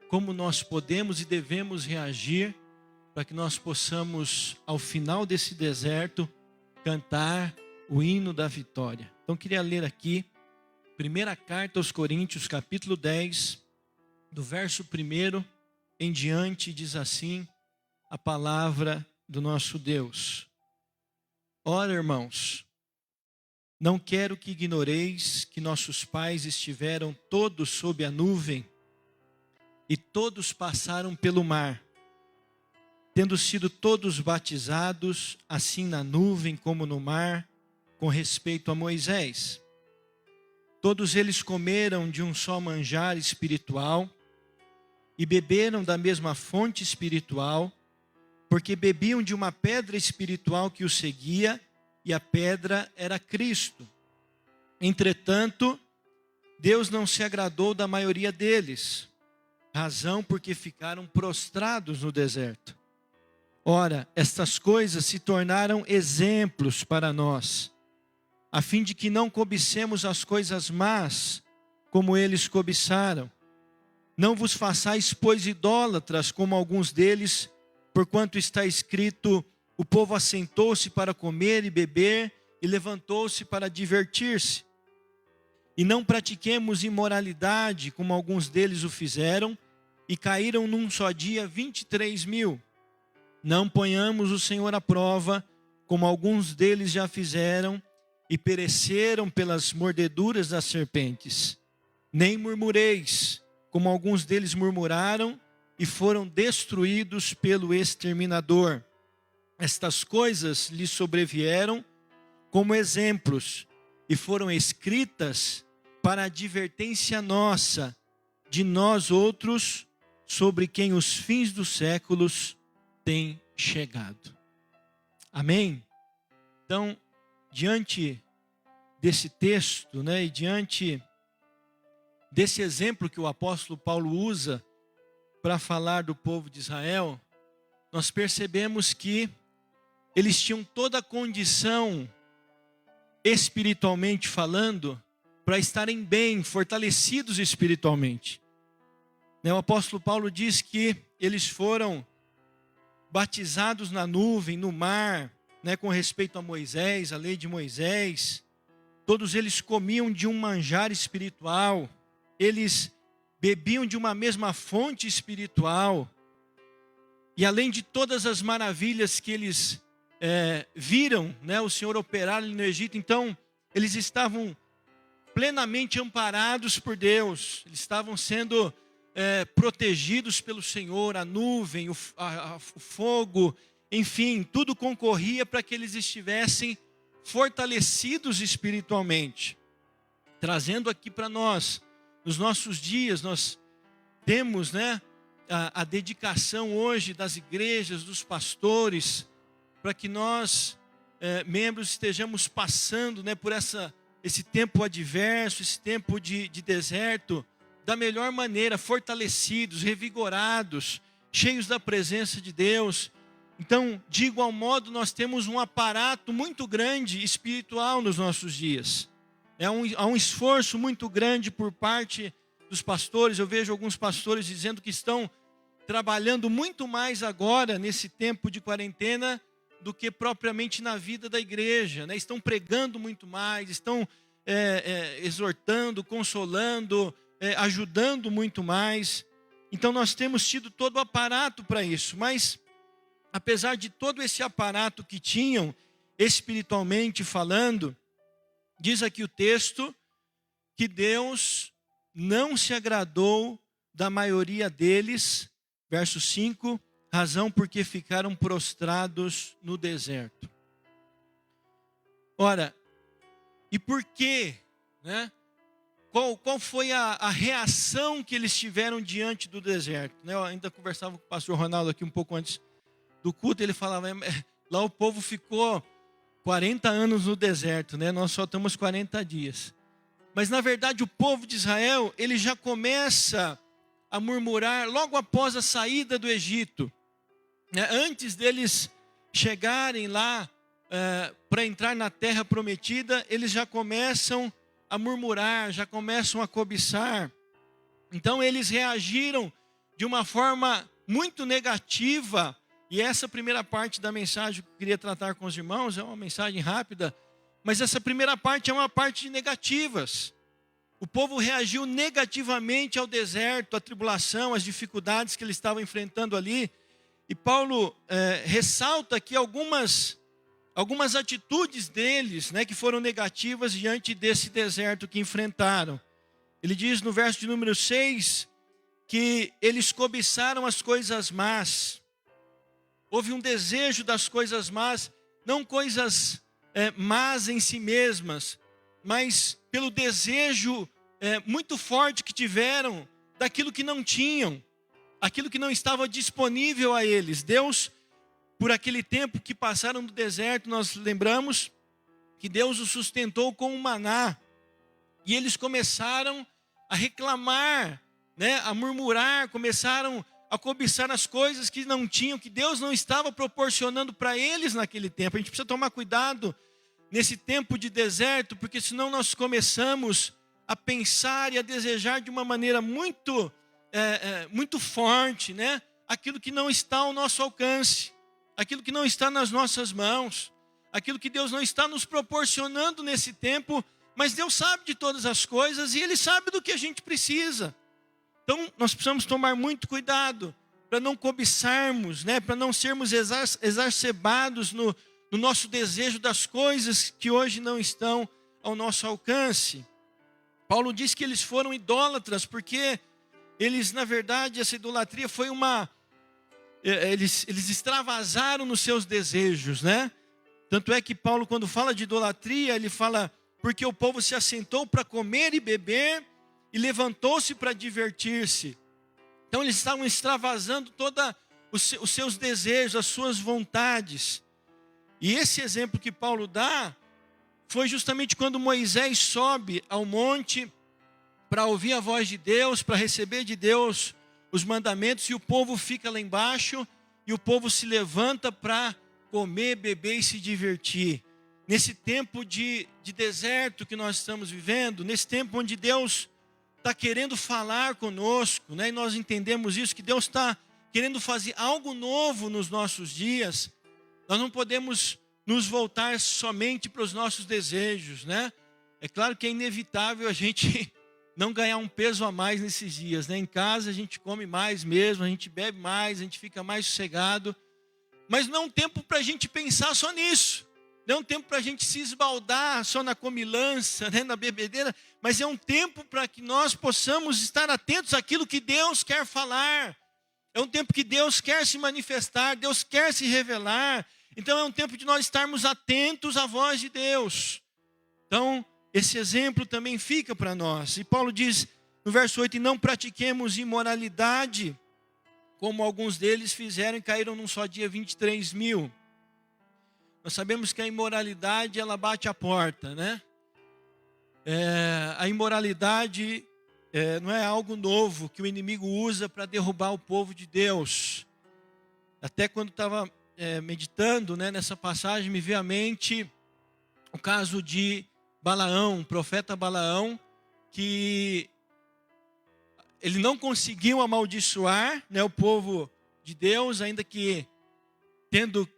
como nós podemos e devemos reagir para que nós possamos, ao final desse deserto, cantar o hino da vitória. Então, queria ler aqui, primeira carta aos Coríntios, capítulo 10, do verso 1 em diante, diz assim a palavra do nosso Deus. Ora, irmãos, não quero que ignoreis que nossos pais estiveram todos sob a nuvem e todos passaram pelo mar, tendo sido todos batizados, assim na nuvem como no mar, com respeito a Moisés. Todos eles comeram de um só manjar espiritual e beberam da mesma fonte espiritual, porque bebiam de uma pedra espiritual que os seguia, e a pedra era Cristo. Entretanto, Deus não se agradou da maioria deles, razão porque ficaram prostrados no deserto. Ora, estas coisas se tornaram exemplos para nós, a fim de que não cobicemos as coisas más, como eles cobiçaram. Não vos façais, pois, idólatras, como alguns deles, porquanto está escrito: o povo assentou-se para comer e beber, e levantou-se para divertir-se. E não pratiquemos imoralidade, como alguns deles o fizeram, e caíram num só dia 23.000. Não ponhamos o Senhor à prova, como alguns deles já fizeram, e pereceram pelas mordeduras das serpentes. Nem murmureis, como alguns deles murmuraram, e foram destruídos pelo exterminador. Estas coisas lhes sobrevieram como exemplos, e foram escritas para a advertência nossa, de nós outros, sobre quem os fins dos séculos têm chegado. Amém? Então, diante desse texto, e diante desse exemplo que o apóstolo Paulo usa para falar do povo de Israel, nós percebemos que eles tinham toda a condição, espiritualmente falando, para estarem bem, fortalecidos espiritualmente. O apóstolo Paulo diz que eles foram batizados na nuvem, no mar, com respeito a Moisés, a lei de Moisés. Todos eles comiam de um manjar espiritual, eles bebiam de uma mesma fonte espiritual, e além de todas as maravilhas que eles viram, o Senhor operar ali no Egito, então eles estavam plenamente amparados por Deus, eles estavam sendo protegidos pelo Senhor, a nuvem, o fogo, enfim, tudo concorria para que eles estivessem fortalecidos espiritualmente. Trazendo aqui para nós, nos nossos dias, nós temos a dedicação hoje das igrejas, dos pastores, para que nós, membros, estejamos passando por esse tempo adverso, esse tempo de deserto, da melhor maneira, fortalecidos, revigorados, cheios da presença de Deus. Então, de igual modo, nós temos um aparato muito grande espiritual nos nossos dias. Há um esforço muito grande por parte dos pastores. Eu vejo alguns pastores dizendo que estão trabalhando muito mais agora, nesse tempo de quarentena, do que propriamente na vida da igreja. Estão pregando muito mais, estão exortando, consolando, ajudando muito mais. Então nós temos tido todo o aparato para isso, mas apesar de todo esse aparato que tinham, espiritualmente falando, diz aqui o texto, que Deus não se agradou da maioria deles, verso 5, razão porque ficaram prostrados no deserto. Ora, e por quê, Qual foi a reação que eles tiveram diante do deserto? Eu ainda conversava com o pastor Ronaldo aqui um pouco antes do culto, ele falava, lá o povo ficou 40 anos no deserto, nós só estamos 40 dias. Mas na verdade o povo de Israel, ele já começa a murmurar logo após a saída do Egito. Antes deles chegarem lá para entrar na terra prometida, eles já começam a murmurar, já começam a cobiçar. Então eles reagiram de uma forma muito negativa. E essa primeira parte da mensagem que eu queria tratar com os irmãos é uma mensagem rápida, mas essa primeira parte é uma parte de negativas. O povo reagiu negativamente ao deserto, à tribulação, às dificuldades que eles estavam enfrentando ali. E Paulo ressalta aqui algumas algumas atitudes deles, né, que foram negativas diante desse deserto que enfrentaram. Ele diz no verso de número 6 que eles cobiçaram as coisas más. Houve um desejo das coisas más, não coisas más em si mesmas, mas pelo desejo muito forte que tiveram daquilo que não tinham, aquilo que não estava disponível a eles. Deus, por aquele tempo que passaram no deserto, nós lembramos que Deus os sustentou com o maná. E eles começaram a reclamar, né, a murmurar, começaram a cobiçar as coisas que não tinham, que Deus não estava proporcionando para eles naquele tempo. A gente precisa tomar cuidado nesse tempo de deserto, porque senão nós começamos a pensar e a desejar de uma maneira muito forte, né, aquilo que não está ao nosso alcance, aquilo que não está nas nossas mãos, aquilo que Deus não está nos proporcionando nesse tempo, mas Deus sabe de todas as coisas e Ele sabe do que a gente precisa. Então nós precisamos tomar muito cuidado para não cobiçarmos, né, para não sermos exacerbados no nosso desejo das coisas que hoje não estão ao nosso alcance. Paulo diz que eles foram idólatras porque eles, na verdade, essa idolatria foi eles extravasaram nos seus desejos, né? Tanto é que Paulo, quando fala de idolatria, ele fala, porque o povo se assentou para comer e beber e levantou-se para divertir-se. Então eles estavam extravasando todos os seus desejos, as suas vontades. E esse exemplo que Paulo dá foi justamente quando Moisés sobe ao monte para ouvir a voz de Deus, para receber de Deus os mandamentos, e o povo fica lá embaixo, e o povo se levanta para comer, beber e se divertir. Nesse tempo de deserto que nós estamos vivendo, nesse tempo onde Deus está querendo falar conosco, né? E nós entendemos isso, que Deus está querendo fazer algo novo nos nossos dias. Nós não podemos nos voltar somente para os nossos desejos, né? É claro que é inevitável a gente não ganhar um peso a mais nesses dias, né? Em casa a gente come mais mesmo, a gente bebe mais, a gente fica mais sossegado. Mas não é um tempo para a gente pensar só nisso. Não é um tempo para a gente se esbaldar só na comilança, né, na bebedeira, mas é um tempo para que nós possamos estar atentos àquilo que Deus quer falar. É um tempo que Deus quer se manifestar, Deus quer se revelar. Então é um tempo de nós estarmos atentos à voz de Deus. Então, esse exemplo também fica para nós. E Paulo diz no verso 8, e não pratiquemos imoralidade, como alguns deles fizeram e caíram num só dia 23 mil. Nós sabemos que a imoralidade, ela bate a porta, né? A imoralidade não é algo novo que o inimigo usa para derrubar o povo de Deus. Até quando estava meditando, né, nessa passagem, me veio à mente o caso de Balaão, o profeta Balaão, que ele não conseguiu amaldiçoar, né, o povo de Deus, ainda que tendo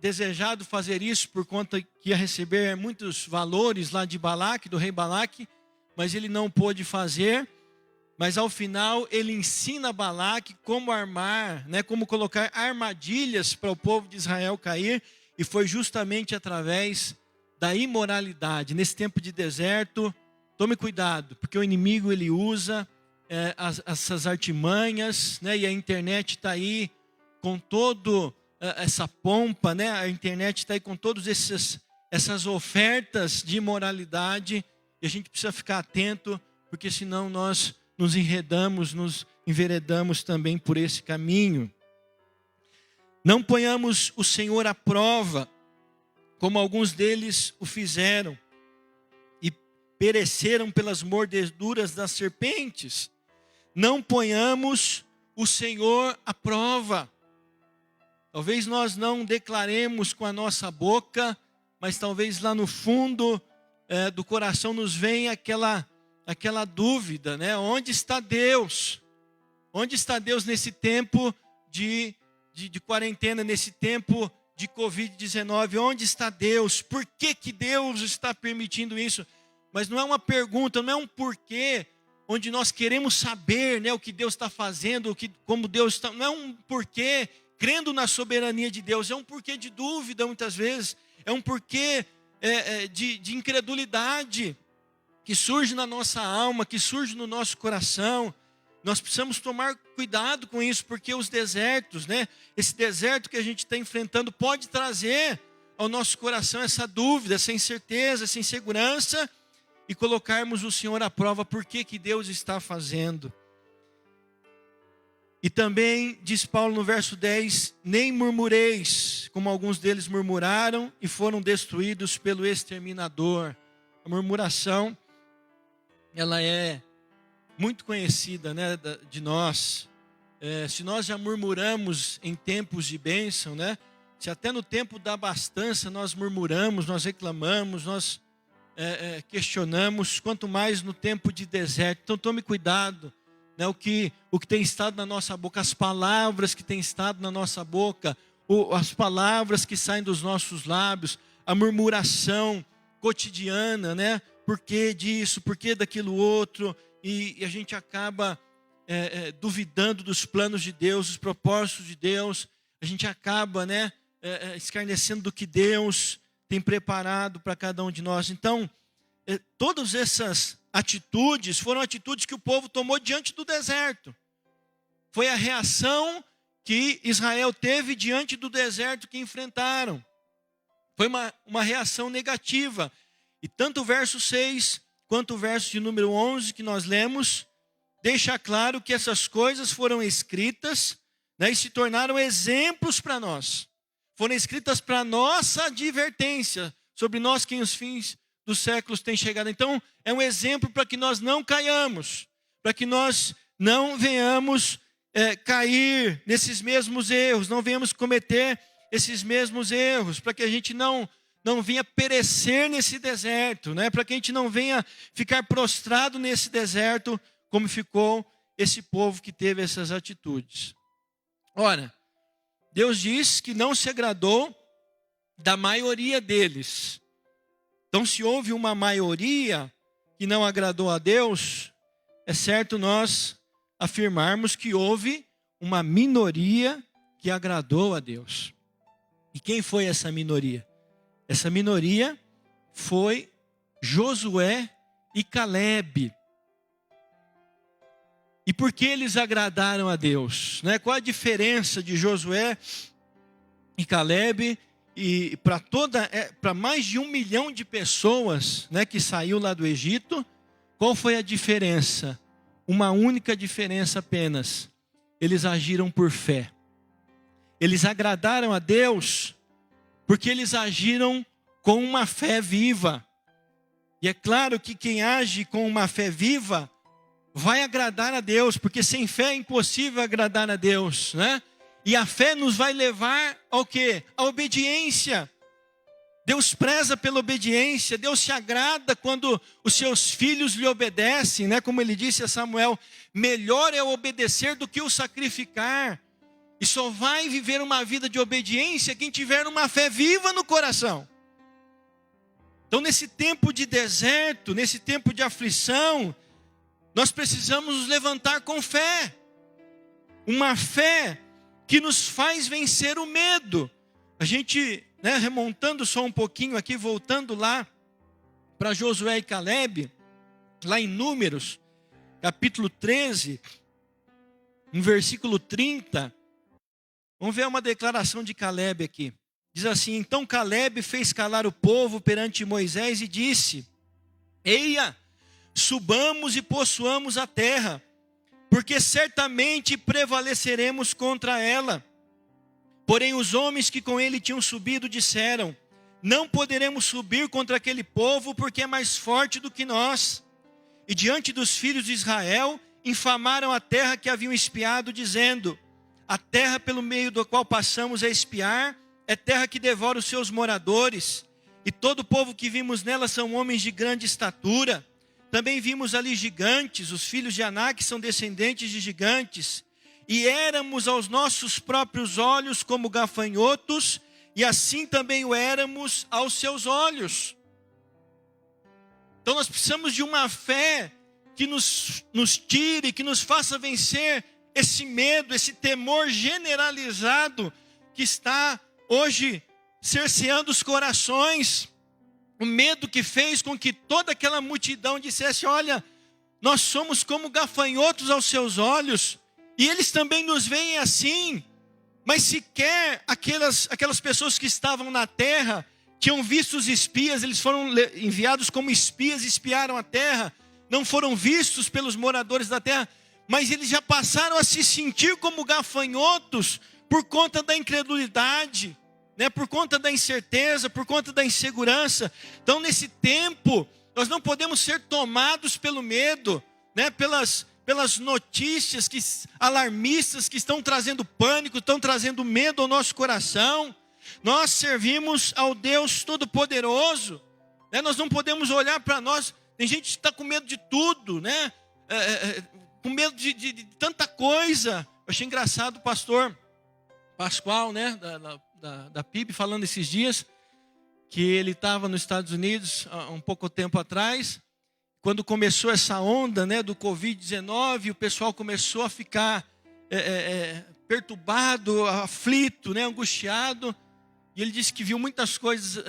desejado fazer isso por conta que ia receber muitos valores lá de Balaque, do rei Balaque, mas ele não pôde fazer. Mas ao final ele ensina Balaque como armar, né, como colocar armadilhas para o povo de Israel cair, e foi justamente através da imoralidade. Nesse tempo de deserto, tome cuidado, porque o inimigo ele usa essas artimanhas, né, e a internet está aí com todo essa pompa, né? A internet está aí com todas essas ofertas de imoralidade, e a gente precisa ficar atento, porque senão nós nos enveredamos também por esse caminho. Não ponhamos o Senhor à prova, como alguns deles o fizeram, e pereceram pelas mordeduras das serpentes. Não ponhamos o Senhor à prova. Talvez nós não declaremos com a nossa boca, mas talvez lá no fundo do coração nos venha aquela dúvida, né? Onde está Deus? Onde está Deus nesse tempo de quarentena, nesse tempo de Covid-19? Onde está Deus? Por que Deus está permitindo isso? Mas não é uma pergunta, não é um porquê, onde nós queremos saber, né, o que Deus está fazendo, como Deus está. Não é um porquê crendo na soberania de Deus, é um porquê de dúvida muitas vezes. é um porquê de incredulidade que surge na nossa alma, que surge no nosso coração. Nós precisamos tomar cuidado com isso, porque os desertos, né? Esse deserto que a gente está enfrentando pode trazer ao nosso coração essa dúvida, essa incerteza, essa insegurança, e colocarmos o Senhor à prova, por que Deus está fazendo. E também diz Paulo no verso 10, nem murmureis, como alguns deles murmuraram e foram destruídos pelo exterminador. A murmuração, ela é muito conhecida, né, de nós. Se nós já murmuramos em tempos de bênção, né, se até no tempo da abastança nós murmuramos, nós reclamamos, nós questionamos, quanto mais no tempo de deserto. Então tome cuidado, né, o que tem estado na nossa boca, as palavras que têm estado na nossa boca, as palavras que saem dos nossos lábios, a murmuração cotidiana, né? Por que disso, por que daquilo outro, e a gente acaba duvidando dos planos de Deus, dos propósitos de Deus, a gente acaba, né, escarnecendo do que Deus tem preparado para cada um de nós. Então, todas essas atitudes foram atitudes que o povo tomou diante do deserto. Foi a reação que Israel teve diante do deserto que enfrentaram. Foi uma reação negativa. E tanto o verso 6 quanto o verso de número 11 que nós lemos, deixa claro que essas coisas foram escritas, né, e se tornaram exemplos para nós. Foram escritas para nossa advertência, sobre nós que os fins dos séculos têm chegado. Então, é um exemplo para que nós não caiamos, para que nós não venhamos cair nesses mesmos erros, não venhamos cometer esses mesmos erros, para que a gente não venha perecer nesse deserto, né? Para que a gente não venha ficar prostrado nesse deserto, como ficou esse povo que teve essas atitudes. Ora, Deus diz que não se agradou da maioria deles. Então, se houve uma maioria que não agradou a Deus, é certo nós afirmarmos que houve uma minoria que agradou a Deus. E quem foi essa minoria? Essa minoria foi Josué e Calebe. E por que eles agradaram a Deus, né? Qual a diferença de Josué e Calebe e para mais de 1 milhão de pessoas, né, que saiu lá do Egito? Qual foi a diferença? Uma única diferença apenas: eles agiram por fé. Eles agradaram a Deus porque eles agiram com uma fé viva. E é claro que quem age com uma fé viva vai agradar a Deus, porque sem fé é impossível agradar a Deus, né? E a fé nos vai levar ao quê? A obediência. Deus preza pela obediência, Deus se agrada quando os seus filhos lhe obedecem, né? Como ele disse a Samuel, melhor é obedecer do que o sacrificar. E só vai viver uma vida de obediência quem tiver uma fé viva no coração. Então, nesse tempo de deserto, nesse tempo de aflição, nós precisamos nos levantar com fé. Uma fé que nos faz vencer o medo. A gente, né, remontando só um pouquinho aqui, voltando lá para Josué e Calebe, lá em Números, capítulo 13, no versículo 30, vamos ver uma declaração de Calebe aqui. Diz assim: então Calebe fez calar o povo perante Moisés e disse: eia, subamos e possuamos a terra, porque certamente prevaleceremos contra ela. Porém os homens que com ele tinham subido disseram: não poderemos subir contra aquele povo, porque é mais forte do que nós. E diante dos filhos de Israel infamaram a terra que haviam espiado, dizendo: a terra pelo meio do qual passamos a espiar é terra que devora os seus moradores, e todo o povo que vimos nela são homens de grande estatura. Também vimos ali gigantes, os filhos de Anak são descendentes de gigantes, e éramos aos nossos próprios olhos como gafanhotos, e assim também o éramos aos seus olhos. Então nós precisamos de uma fé que nos tire, que nos faça vencer esse medo, esse temor generalizado que está hoje cerceando os corações. O medo que fez com que toda aquela multidão dissesse: olha, nós somos como gafanhotos aos seus olhos, e eles também nos veem assim. Mas sequer aquelas pessoas que estavam na terra tinham visto os espias, eles foram enviados como espias, espiaram a terra, não foram vistos pelos moradores da terra, mas eles já passaram a se sentir como gafanhotos por conta da incredulidade, né? Por conta da incerteza, por conta da insegurança. Então, nesse tempo, nós não podemos ser tomados pelo medo, né? Pelas notícias alarmistas que estão trazendo pânico, estão trazendo medo ao nosso coração. Nós servimos ao Deus Todo-Poderoso, né? Nós não podemos olhar para nós. Tem gente que está com medo de tudo, né? Com medo de tanta coisa. Eu achei engraçado o pastor Pascoal, né? Da PIB, falando esses dias, que ele estava nos Estados Unidos há um pouco tempo atrás, quando começou essa onda, né, do Covid-19, o pessoal começou a ficar perturbado, aflito, né, angustiado, e ele disse que viu muitas coisas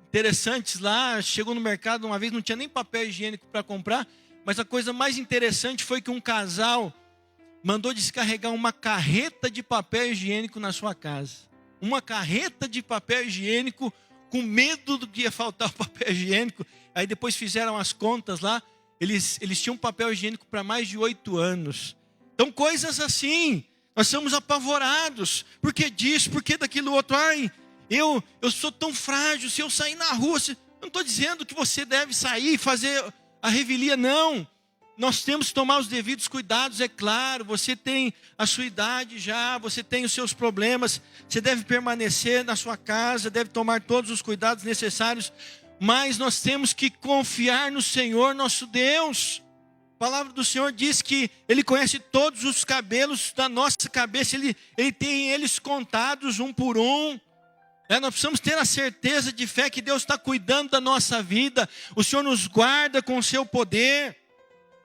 interessantes lá. Chegou no mercado uma vez, não tinha nem papel higiênico para comprar, mas a coisa mais interessante foi que um casal mandou descarregar uma carreta de papel higiênico na sua casa. Uma carreta de papel higiênico, com medo do que ia faltar o papel higiênico. Aí depois fizeram as contas lá, eles tinham papel higiênico para mais de 8 anos. Então, coisas assim, nós somos apavorados. Por que disso? Por que daquilo outro? Ai, eu sou tão frágil, se eu sair na rua... Eu não estou dizendo que você deve sair e fazer a revelia, não. Nós temos que tomar os devidos cuidados, é claro. Você tem a sua idade já, você tem os seus problemas, você deve permanecer na sua casa, deve tomar todos os cuidados necessários, mas nós temos que confiar no Senhor nosso Deus. A palavra do Senhor diz que Ele conhece todos os cabelos da nossa cabeça, Ele tem eles contados um por um. Nós precisamos ter a certeza de fé que Deus está cuidando da nossa vida, o Senhor nos guarda com o seu poder.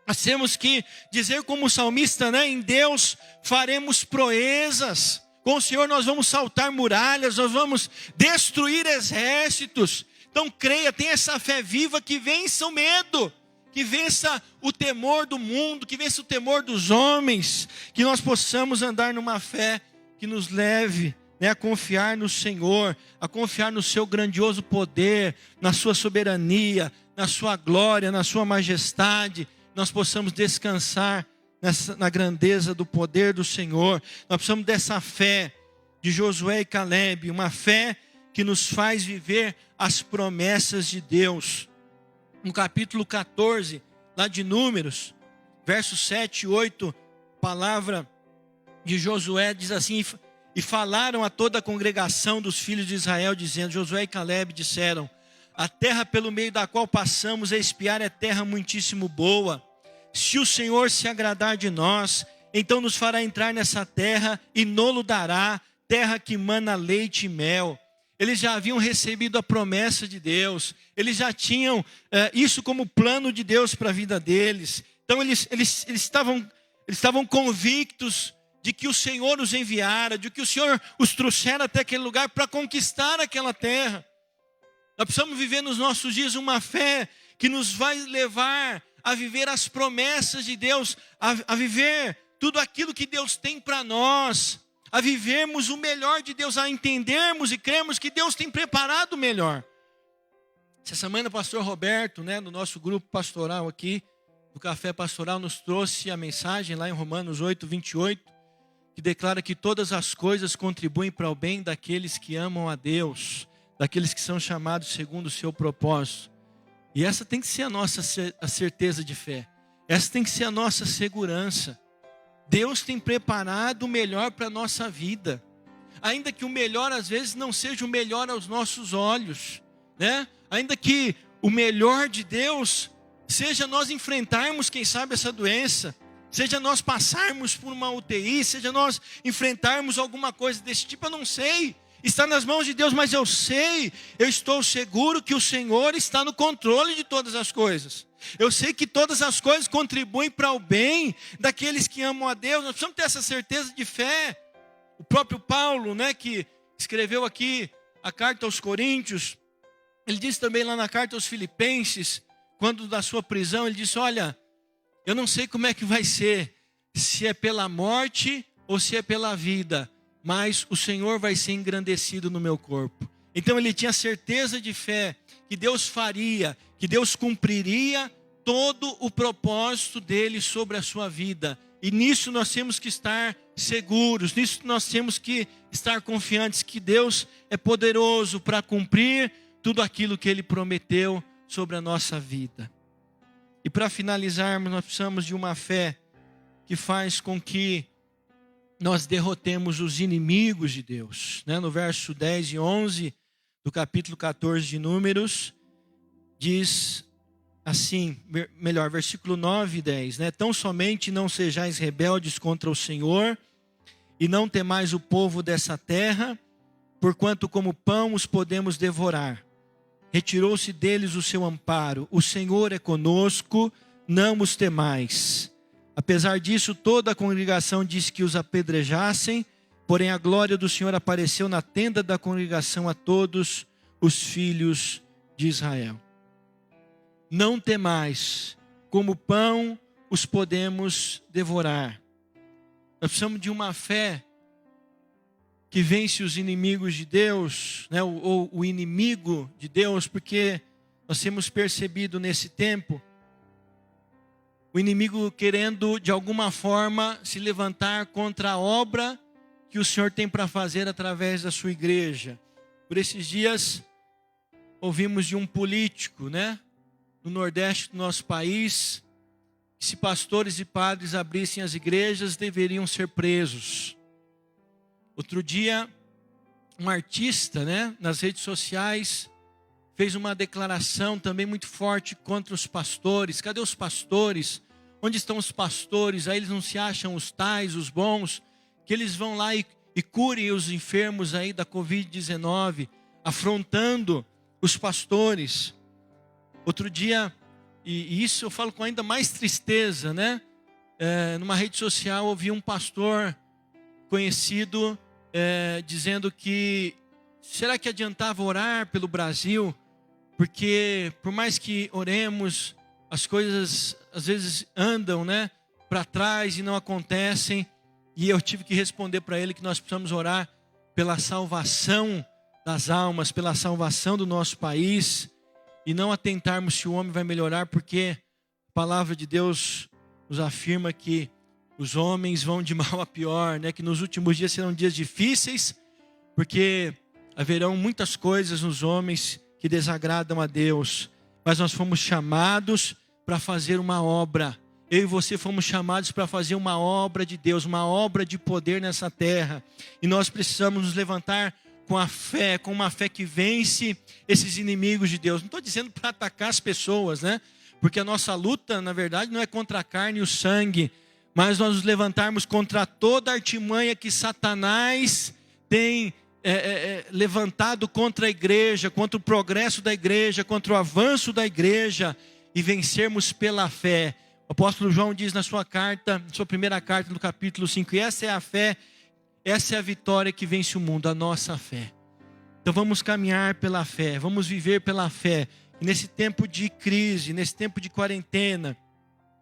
Nós temos que dizer como o salmista, né? Em Deus faremos proezas, com o Senhor nós vamos saltar muralhas, nós vamos destruir exércitos. Então creia, tenha essa fé viva que vença o medo, que vença o temor do mundo, que vença o temor dos homens, que nós possamos andar numa fé que nos leve, né, a confiar no Senhor, a confiar no seu grandioso poder, na sua soberania, na sua glória, na sua majestade. Nós possamos descansar na grandeza do poder do Senhor. Nós precisamos dessa fé de Josué e Calebe, uma fé que nos faz viver as promessas de Deus. No capítulo 14, lá de Números, versos 7 e 8, a palavra de Josué diz assim: e falaram a toda a congregação dos filhos de Israel, dizendo, Josué e Calebe disseram, a terra pelo meio da qual passamos a espiar é terra muitíssimo boa. Se o Senhor se agradar de nós, então nos fará entrar nessa terra e nolo dará, terra que mana leite e mel. Eles já haviam recebido a promessa de Deus, eles já tinham isso como plano de Deus para a vida deles. Então eles estavam convictos de que o Senhor os enviara, de que o Senhor os trouxera até aquele lugar para conquistar aquela terra. Nós precisamos viver nos nossos dias uma fé que nos vai levar a viver as promessas de Deus, a viver tudo aquilo que Deus tem para nós, a vivermos o melhor de Deus, a entendermos e crermos que Deus tem preparado o melhor. Essa semana o pastor Roberto, né, no nosso grupo pastoral aqui, do Café Pastoral, nos trouxe a mensagem lá em Romanos 8, 28, que declara que todas as coisas contribuem para o bem daqueles que amam a Deus, daqueles que são chamados segundo o seu propósito. E essa tem que ser a certeza de fé. Essa tem que ser a nossa segurança. Deus tem preparado o melhor para a nossa vida. Ainda que o melhor às vezes não seja o melhor aos nossos olhos, né? Ainda que o melhor de Deus seja nós enfrentarmos, quem sabe, essa doença, seja nós passarmos por uma UTI, seja nós enfrentarmos alguma coisa desse tipo, eu não sei. Está nas mãos de Deus, mas eu sei, eu estou seguro que o Senhor está no controle de todas as coisas. Eu sei que todas as coisas contribuem para o bem daqueles que amam a Deus. Nós precisamos ter essa certeza de fé. O próprio Paulo, né, que escreveu aqui a carta aos Coríntios, ele diz também lá na carta aos Filipenses, quando da sua prisão, ele disse: olha, eu não sei como é que vai ser, se é pela morte ou se é pela vida, mas o Senhor vai ser engrandecido no meu corpo. Então ele tinha certeza de fé que Deus faria, que Deus cumpriria todo o propósito dele sobre a sua vida. E nisso nós temos que estar seguros, nisso nós temos que estar confiantes que Deus é poderoso para cumprir tudo aquilo que ele prometeu sobre a nossa vida. E para finalizarmos, nós precisamos de uma fé que faz com que nós derrotemos os inimigos de Deus. No verso 10 e 11 do capítulo 14 de Números, diz assim, versículo 9 e 10, tão somente não sejais rebeldes contra o Senhor, e não temais o povo dessa terra, porquanto como pão os podemos devorar. Retirou-se deles o seu amparo, o Senhor é conosco, não os temais. Apesar disso, toda a congregação disse que os apedrejassem, porém a glória do Senhor apareceu na tenda da congregação a todos os filhos de Israel. Não temais, como pão os podemos devorar. Nós precisamos de uma fé que vence os inimigos de Deus, ou o inimigo de Deus, porque nós temos percebido nesse tempo o inimigo querendo de alguma forma se levantar contra a obra que o Senhor tem para fazer através da sua igreja. Por esses dias ouvimos de um político, no Nordeste do nosso país, que se pastores e padres abrissem as igrejas, deveriam ser presos. Outro dia, um artista, nas redes sociais, fez uma declaração também muito forte contra os pastores. Cadê os pastores? Onde estão os pastores? Aí eles não se acham os tais, os bons, que eles vão lá e curem os enfermos aí da Covid-19, afrontando os pastores. Outro dia, e isso eu falo com ainda mais tristeza, numa rede social ouvi um pastor conhecido dizendo que será que adiantava orar pelo Brasil? Porque por mais que oremos, as coisas às vezes andam para trás e não acontecem. E eu tive que responder para ele que nós precisamos orar pela salvação das almas, pela salvação do nosso país, e não atentarmos se o homem vai melhorar, porque a palavra de Deus nos afirma que os homens vão de mal a pior, que nos últimos dias serão dias difíceis, porque haverão muitas coisas nos homens que desagradam a Deus, mas nós fomos chamados para fazer uma obra. Eu e você fomos chamados para fazer uma obra de Deus, uma obra de poder nessa terra, e nós precisamos nos levantar com a fé, com uma fé que vence esses inimigos de Deus. Não estou dizendo para atacar as pessoas, porque a nossa luta, na verdade, não é contra a carne e o sangue, mas nós nos levantarmos contra toda a artimanha que Satanás tem levantado contra a igreja, contra o progresso da igreja, contra o avanço da igreja, e vencermos pela fé. O apóstolo João diz na sua primeira carta, no capítulo 5, e essa é a fé, essa é a vitória que vence o mundo, a nossa fé. Então vamos caminhar pela fé, vamos viver pela fé. E nesse tempo de crise, nesse tempo de quarentena,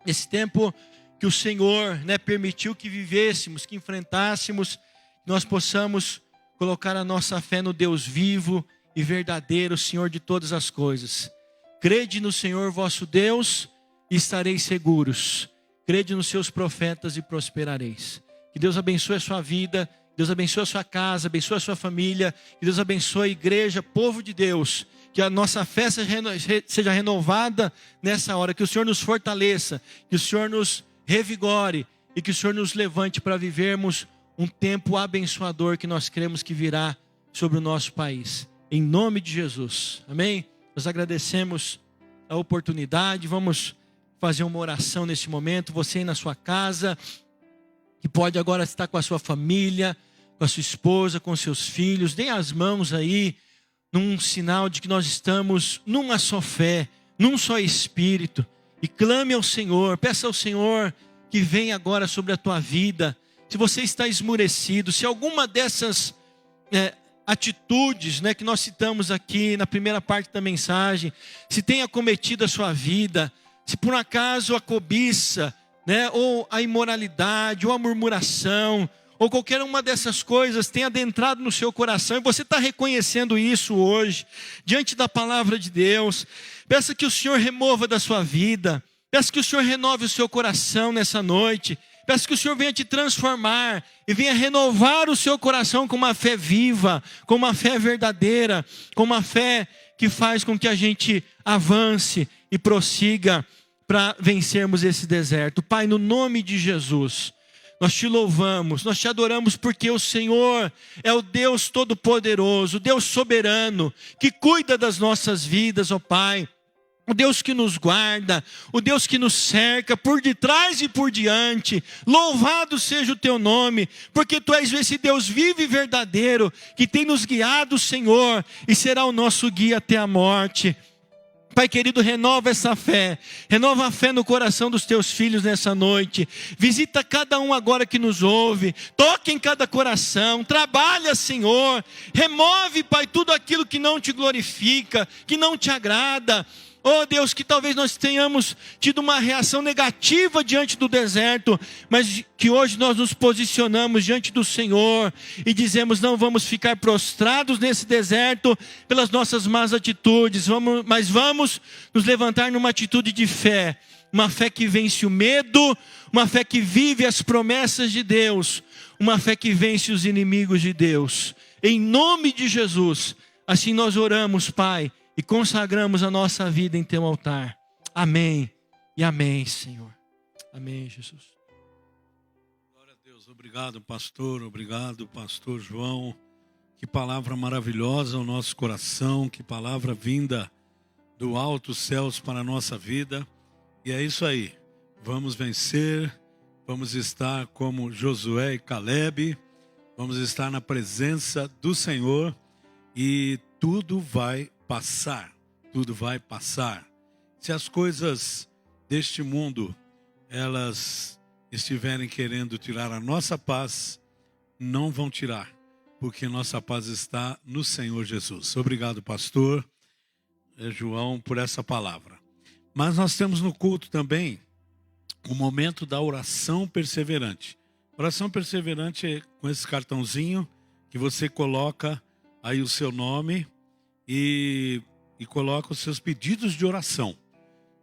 nesse tempo que o Senhor permitiu que vivêssemos, que enfrentássemos, nós possamos colocar a nossa fé no Deus vivo e verdadeiro, Senhor de todas as coisas. Crede no Senhor vosso Deus e estareis seguros. Crede nos seus profetas e prosperareis. Que Deus abençoe a sua vida, Deus abençoe a sua casa, abençoe a sua família, que Deus abençoe a igreja, povo de Deus, que a nossa fé seja renovada nessa hora, que o Senhor nos fortaleça, que o Senhor nos revigore e que o Senhor nos levante para vivermos um tempo abençoador que nós cremos que virá sobre o nosso país. Em nome de Jesus, amém? Nós agradecemos a oportunidade, vamos fazer uma oração nesse momento, você aí na sua casa, que pode agora estar com a sua família, com a sua esposa, com seus filhos, dê as mãos aí, num sinal de que nós estamos numa só fé, num só espírito, e clame ao Senhor, peça ao Senhor que venha agora sobre a tua vida. Se você está esmurecido, se alguma dessas atitudes, né, que nós citamos aqui na primeira parte da mensagem, se tem acometido a sua vida, se por acaso a cobiça, né, ou a imoralidade, ou a murmuração, ou qualquer uma dessas coisas tem adentrado no seu coração, e você está reconhecendo isso hoje, diante da palavra de Deus, peça que o Senhor remova da sua vida, peça que o Senhor renove o seu coração nessa noite, peço que o Senhor venha te transformar e venha renovar o seu coração com uma fé viva, com uma fé verdadeira, com uma fé que faz com que a gente avance e prossiga para vencermos esse deserto. Pai, no nome de Jesus, nós te louvamos, nós te adoramos porque o Senhor é o Deus Todo-Poderoso, o Deus soberano, que cuida das nossas vidas, ó Pai. O Deus que nos guarda, o Deus que nos cerca por detrás e por diante. Louvado seja o teu nome, porque tu és esse Deus vivo e verdadeiro, que tem nos guiado, Senhor, e será o nosso guia até a morte. Pai querido, renova essa fé, renova a fé no coração dos teus filhos nessa noite, visita cada um agora que nos ouve, toque em cada coração, trabalha, Senhor, remove, Pai, tudo aquilo que não te glorifica, que não te agrada. Oh Deus, que talvez nós tenhamos tido uma reação negativa diante do deserto, mas que hoje nós nos posicionamos diante do Senhor e dizemos, não vamos ficar prostrados nesse deserto pelas nossas más atitudes, mas vamos nos levantar numa atitude de fé, uma fé que vence o medo, uma fé que vive as promessas de Deus, uma fé que vence os inimigos de Deus. Em nome de Jesus, assim nós oramos, Pai, e consagramos a nossa vida em teu altar. Amém e amém, Senhor. Amém, Jesus. Glória a Deus. Obrigado, pastor João. Que palavra maravilhosa ao nosso coração, que palavra vinda do alto céus para a nossa vida. E é isso aí. Vamos vencer, vamos estar como Josué e Caleb, vamos estar na presença do Senhor e tudo vai passar, tudo vai passar. Se as coisas deste mundo, elas estiverem querendo tirar a nossa paz, não vão tirar, porque nossa paz está no Senhor Jesus. Obrigado, pastor João, por essa palavra. Mas nós temos no culto também o momento da oração perseverante. Oração perseverante é com esse cartãozinho que você coloca aí o seu nome e coloca os seus pedidos de oração.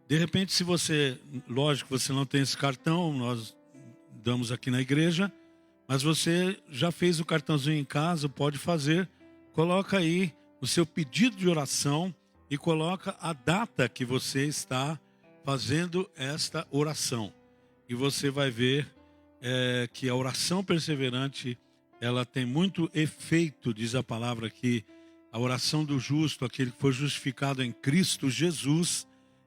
De repente, se você, lógico, você não tem esse cartão, nós damos aqui na igreja, mas você já fez o cartãozinho em casa, pode fazer, coloca aí o seu pedido de oração e coloca a data que você está fazendo esta oração. E você vai ver que a oração perseverante, ela tem muito efeito, diz a palavra aqui. A oração do justo, aquele que foi justificado em Cristo Jesus,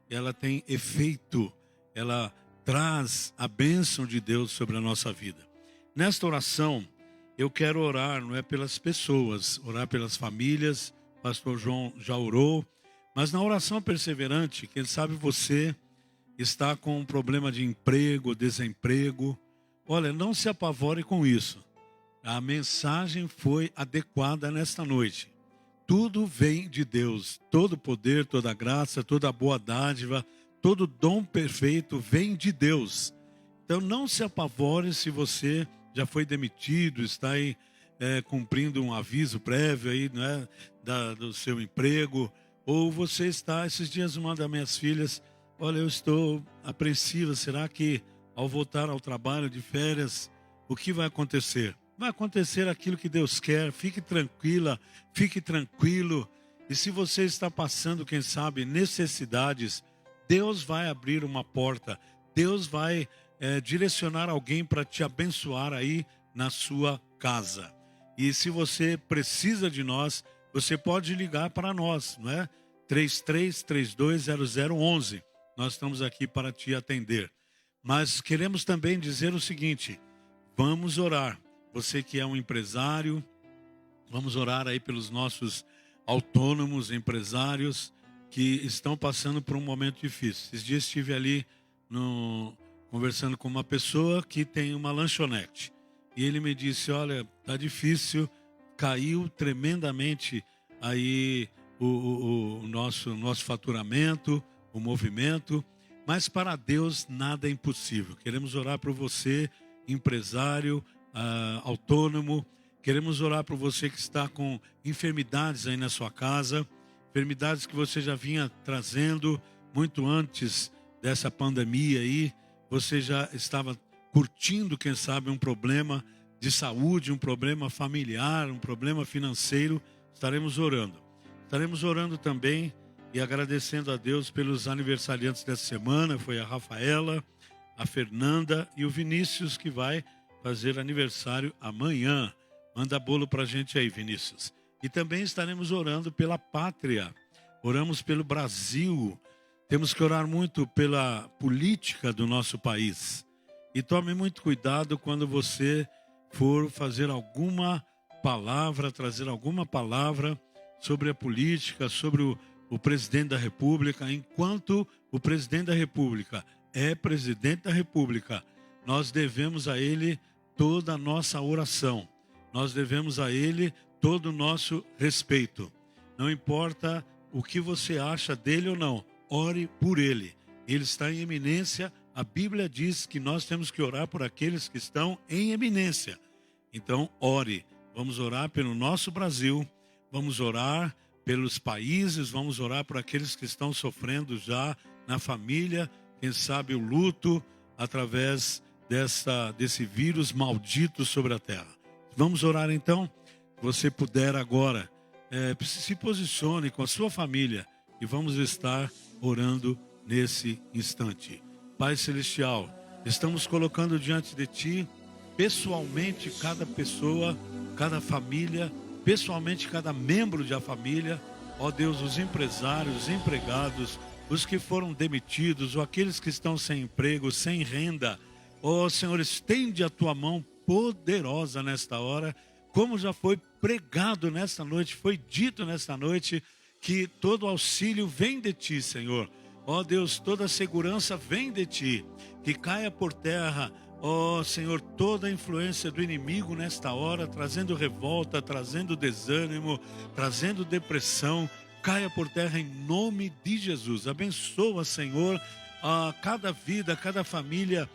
ela tem efeito, ela traz a bênção de Deus sobre a nossa vida. Nesta oração, eu quero orar, não é pelas pessoas, orar pelas famílias, o pastor João já orou, mas na oração perseverante, quem sabe você está com um problema de emprego, desemprego, olha, não se apavore com isso. A mensagem foi adequada nesta noite. Tudo vem de Deus, todo poder, toda graça, toda boa dádiva, todo dom perfeito vem de Deus. Então não se apavore se você já foi demitido, está aí cumprindo um aviso prévio aí, né, do seu emprego, ou você está, esses dias uma das minhas filhas, olha, eu estou apreensiva, será que ao voltar ao trabalho de férias, o que vai acontecer? Vai acontecer aquilo que Deus quer, fique tranquila, fique tranquilo. E se você está passando, quem sabe, necessidades, Deus vai abrir uma porta, Deus vai direcionar alguém para te abençoar aí na sua casa. E se você precisa de nós, você pode ligar para nós, não é? 33320011. Nós estamos aqui para te atender. Mas queremos também dizer o seguinte, vamos orar. Você que é um empresário, vamos orar aí pelos nossos autônomos, empresários que estão passando por um momento difícil. Esses dias estive ali conversando com uma pessoa que tem uma lanchonete. E ele me disse, olha, está difícil, caiu tremendamente aí o nosso faturamento, o movimento, mas para Deus nada é impossível. Queremos orar por você, empresário, autônomo. Queremos orar por você que está com enfermidades aí na sua casa, enfermidades que você já vinha trazendo muito antes dessa pandemia aí. Você já estava curtindo, quem sabe, um problema de saúde, um problema familiar, um problema financeiro. Estaremos orando. Estaremos orando também e agradecendo a Deus pelos aniversariantes dessa semana. Foi a Rafaela, a Fernanda e o Vinícius, que vai fazer aniversário amanhã. Manda bolo pra gente aí, Vinícius. E também estaremos orando pela pátria. Oramos pelo Brasil. Temos que orar muito pela política do nosso país. E tome muito cuidado quando você for fazer alguma palavra, trazer alguma palavra sobre a política, sobre o presidente da República. Enquanto o presidente da República é presidente da República, nós devemos a ele toda a nossa oração. Nós devemos a ele todo o nosso respeito. Não importa o que você acha dele ou não, ore por ele. Ele está em eminência. A Bíblia diz que nós temos que orar por aqueles que estão em eminência. Então, ore. Vamos orar pelo nosso Brasil, vamos orar pelos países, vamos orar por aqueles que estão sofrendo já na família, quem sabe o luto através desse vírus maldito sobre a terra. Vamos orar então? Se você puder agora, se posicione com a sua família e vamos estar orando nesse instante. Pai Celestial, estamos colocando diante de Ti, pessoalmente, cada pessoa, cada família, pessoalmente, cada membro da família. Ó Deus, os empresários, os empregados, os que foram demitidos, ou aqueles que estão sem emprego, sem renda. Ó Senhor, estende a Tua mão poderosa nesta hora, como já foi pregado nesta noite, foi dito nesta noite, que todo auxílio vem de Ti, Senhor. Ó Deus, toda a segurança vem de Ti, que caia por terra, ó Senhor, toda a influência do inimigo nesta hora, trazendo revolta, trazendo desânimo, trazendo depressão, caia por terra em nome de Jesus. Abençoa, Senhor, a cada vida, a cada família,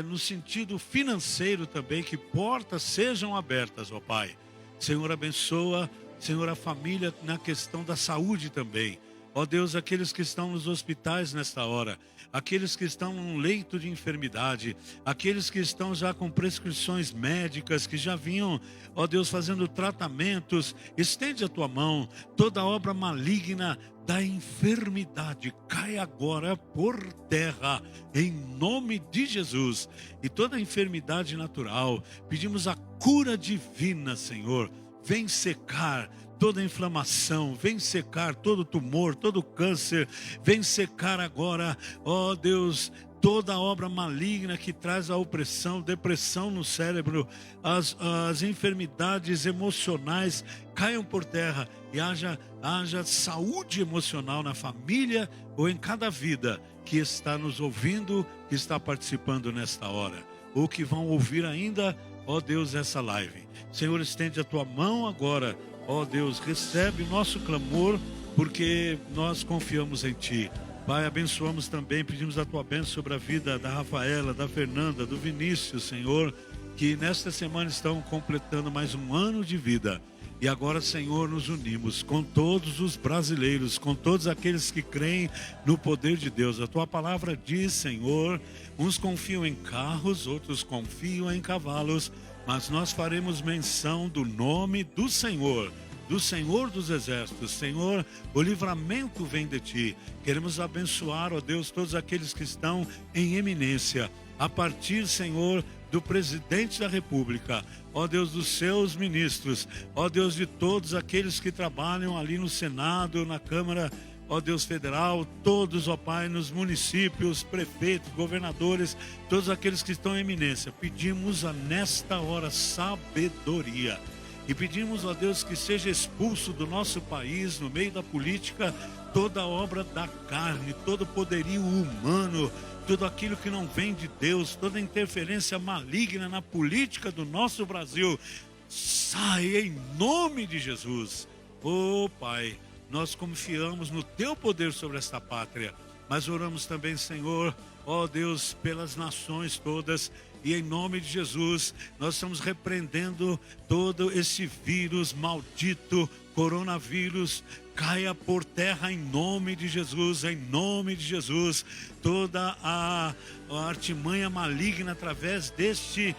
no sentido financeiro também, que portas sejam abertas, ó Pai. Senhor, abençoa, Senhor, a família na questão da saúde também. Ó Deus, aqueles que estão nos hospitais nesta hora, aqueles que estão num leito de enfermidade, aqueles que estão já com prescrições médicas, que já vinham, ó Deus, fazendo tratamentos, estende a Tua mão, toda obra maligna da enfermidade cai agora por terra, em nome de Jesus. E toda enfermidade natural, pedimos a cura divina, Senhor, vem secar toda inflamação, vem secar todo tumor, todo câncer, vem secar agora, ó Deus, toda obra maligna que traz a opressão, depressão no cérebro, as enfermidades emocionais caiam por terra e haja saúde emocional na família ou em cada vida que está nos ouvindo, que está participando nesta hora, ou que vão ouvir ainda, ó Deus, essa live. Senhor, estende a Tua mão agora, ó Deus, recebe o nosso clamor, porque nós confiamos em Ti. Pai, abençoamos também, pedimos a Tua bênção sobre a vida da Rafaela, da Fernanda, do Vinícius, Senhor, que nesta semana estão completando mais um ano de vida. E agora, Senhor, nos unimos com todos os brasileiros, com todos aqueles que creem no poder de Deus. A Tua palavra diz, Senhor, uns confiam em carros, outros confiam em cavalos, mas nós faremos menção do nome do Senhor dos exércitos. Senhor, o livramento vem de Ti. Queremos abençoar, ó Deus, todos aqueles que estão em eminência, a partir, Senhor, do presidente da República, ó Deus, dos seus ministros, ó Deus, de todos aqueles que trabalham ali no Senado, na Câmara, ó Deus, federal, todos, ó Pai, nos municípios, prefeitos, governadores, todos aqueles que estão em eminência. Pedimos nesta hora sabedoria. E pedimos, ó Deus, que seja expulso do nosso país, no meio da política, toda obra da carne, todo poderio humano, tudo aquilo que não vem de Deus, toda interferência maligna na política do nosso Brasil. sai em nome de Jesus. Oh Pai, nós confiamos no teu poder sobre esta pátria, mas oramos também, Senhor, ó Deus, pelas nações todas, e em nome de Jesus, nós estamos repreendendo todo esse vírus maldito, coronavírus, caia por terra em nome de Jesus, em nome de Jesus. Toda a artimanha maligna através deste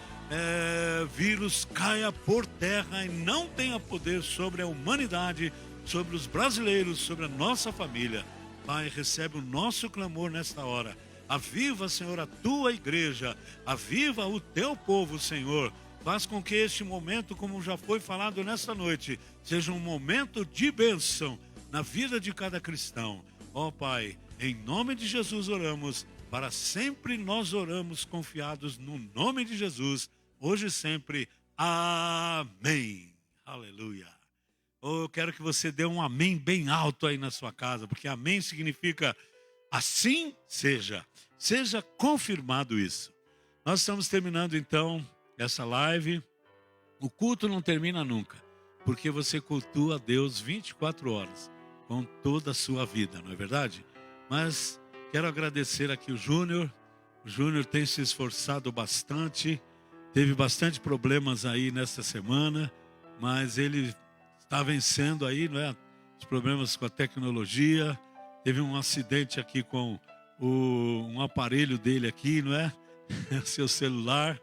vírus caia por terra e não tenha poder sobre a humanidade, sobre os brasileiros, sobre a nossa família. Pai, recebe o nosso clamor nesta hora. Aviva, Senhor, a tua igreja, aviva o teu povo, Senhor. Faz com que este momento, como já foi falado nesta noite, seja um momento de bênção na vida de cada cristão. Ó Pai, em nome de Jesus oramos, para sempre nós oramos confiados no nome de Jesus, hoje e sempre. Amém. Aleluia. Eu quero que você dê um amém bem alto aí na sua casa, porque amém significa assim seja. Seja confirmado isso. Nós estamos terminando então essa live. O culto não termina nunca, porque você cultua a Deus 24 horas, com toda a sua vida, não é verdade? Mas quero agradecer aqui o Júnior. O Júnior tem se esforçado bastante, teve bastante problemas aí nesta semana, mas ele está vencendo aí, não é? Os problemas com a tecnologia. Teve um acidente aqui com um aparelho dele aqui, não é? Seu celular.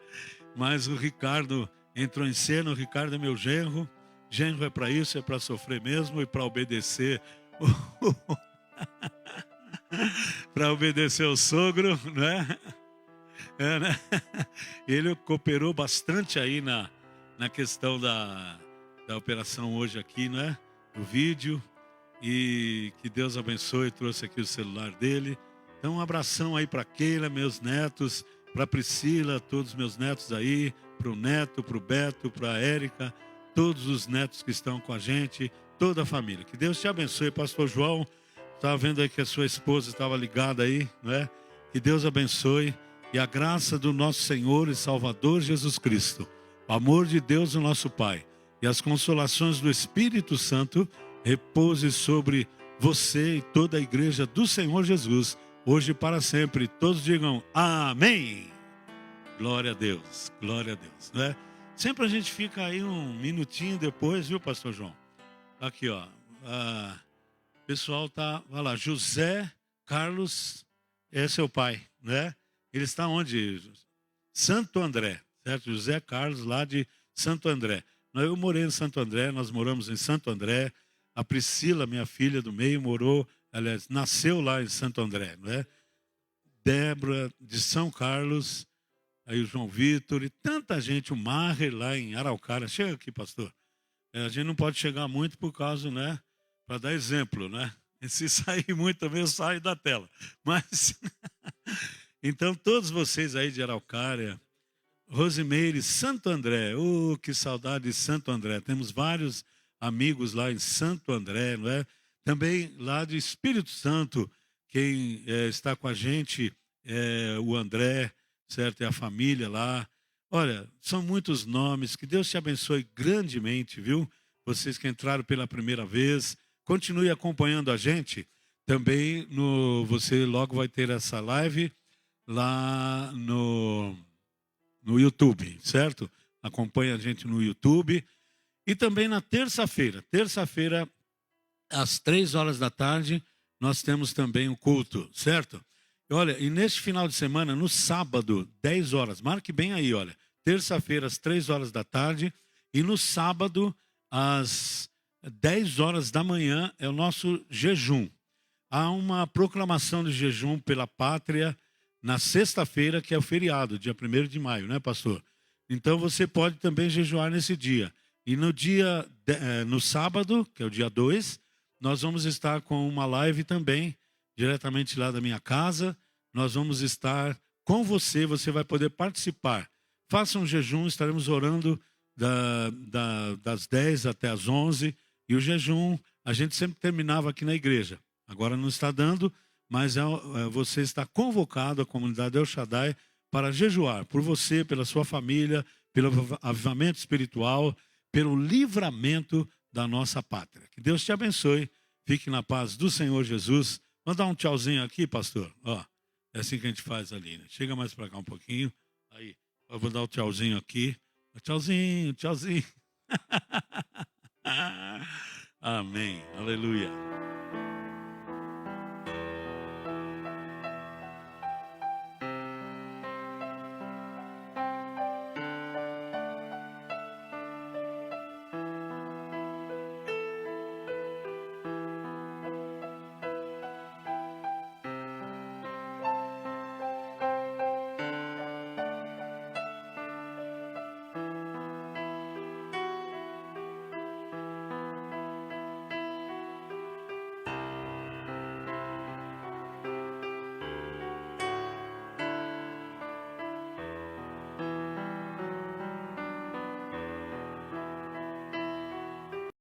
Mas o Ricardo entrou em cena. O Ricardo é meu genro. Genro é para isso, é para sofrer mesmo e para obedecer. Para obedecer o sogro, não é? Né? Ele cooperou bastante aí na questão da operação hoje aqui, não é? O vídeo. E que Deus abençoe, trouxe aqui o celular dele. Então um abração aí para Keila, meus netos, para Priscila, todos os meus netos aí, para o Neto, para o Beto, para a Érica, todos os netos que estão com a gente, toda a família. Que Deus te abençoe, pastor João. Estava vendo aí que a sua esposa estava ligada aí, não é? Que Deus abençoe e a graça do nosso Senhor e Salvador Jesus Cristo, o amor de Deus, o nosso Pai, e as consolações do Espírito Santo repouse sobre você e toda a igreja do Senhor Jesus, hoje e para sempre. Todos digam amém. Glória a Deus, né? Sempre a gente fica aí um minutinho depois, viu, pastor João? Aqui, ó. O pessoal tá, vai lá, José Carlos é seu pai, né? Ele está onde? Santo André, certo? José Carlos, lá de Santo André. Eu morei em Santo André, nós moramos em Santo André. A Priscila, minha filha do meio, aliás, nasceu lá em Santo André, não é? Débora, de São Carlos, aí o João Vitor e tanta gente, o Maher lá em Araucária. Chega aqui, pastor. A gente não pode chegar muito por causa, né? Para dar exemplo, né? E se sair muito também, eu saio da tela. Mas, então, todos vocês aí de Araucária, Rosimeire, Santo André, que saudade de Santo André. Temos vários amigos lá em Santo André, não é? Também lá de Espírito Santo, quem está com a gente é o André, certo? É a família lá. Olha, são muitos nomes, que Deus te abençoe grandemente, viu? Vocês que entraram pela primeira vez, continue acompanhando a gente. Também você logo vai ter essa live lá no YouTube, certo? Acompanhe a gente no YouTube. E também na terça-feira, às 3 horas da tarde, nós temos também o culto, certo? Olha, e neste final de semana, no sábado, 10 horas, marque bem aí, olha. Terça-feira, às 3 horas da tarde, e no sábado, às 10 horas da manhã, é o nosso jejum. Há uma proclamação de jejum pela pátria na sexta-feira, que é o feriado, dia 1º de maio, né, pastor? Então você pode também jejuar nesse dia. E no sábado, que é o dia 2, nós vamos estar com uma live também, diretamente lá da minha casa. Nós vamos estar com você, você vai poder participar. Faça um jejum, estaremos orando das 10 até as 11. E o jejum, a gente sempre terminava aqui na igreja. Agora não está dando, mas você está convocado, a comunidade El Shaddai, para jejuar por você, pela sua família, pelo avivamento espiritual. pelo livramento da nossa pátria. Que Deus te abençoe. Fique na paz do Senhor Jesus. Vamos dar um tchauzinho aqui, pastor? Ó, é assim que a gente faz ali, né? Chega mais para cá um pouquinho. Aí, eu vou dar o tchauzinho aqui. Tchauzinho, tchauzinho. Amém. Aleluia.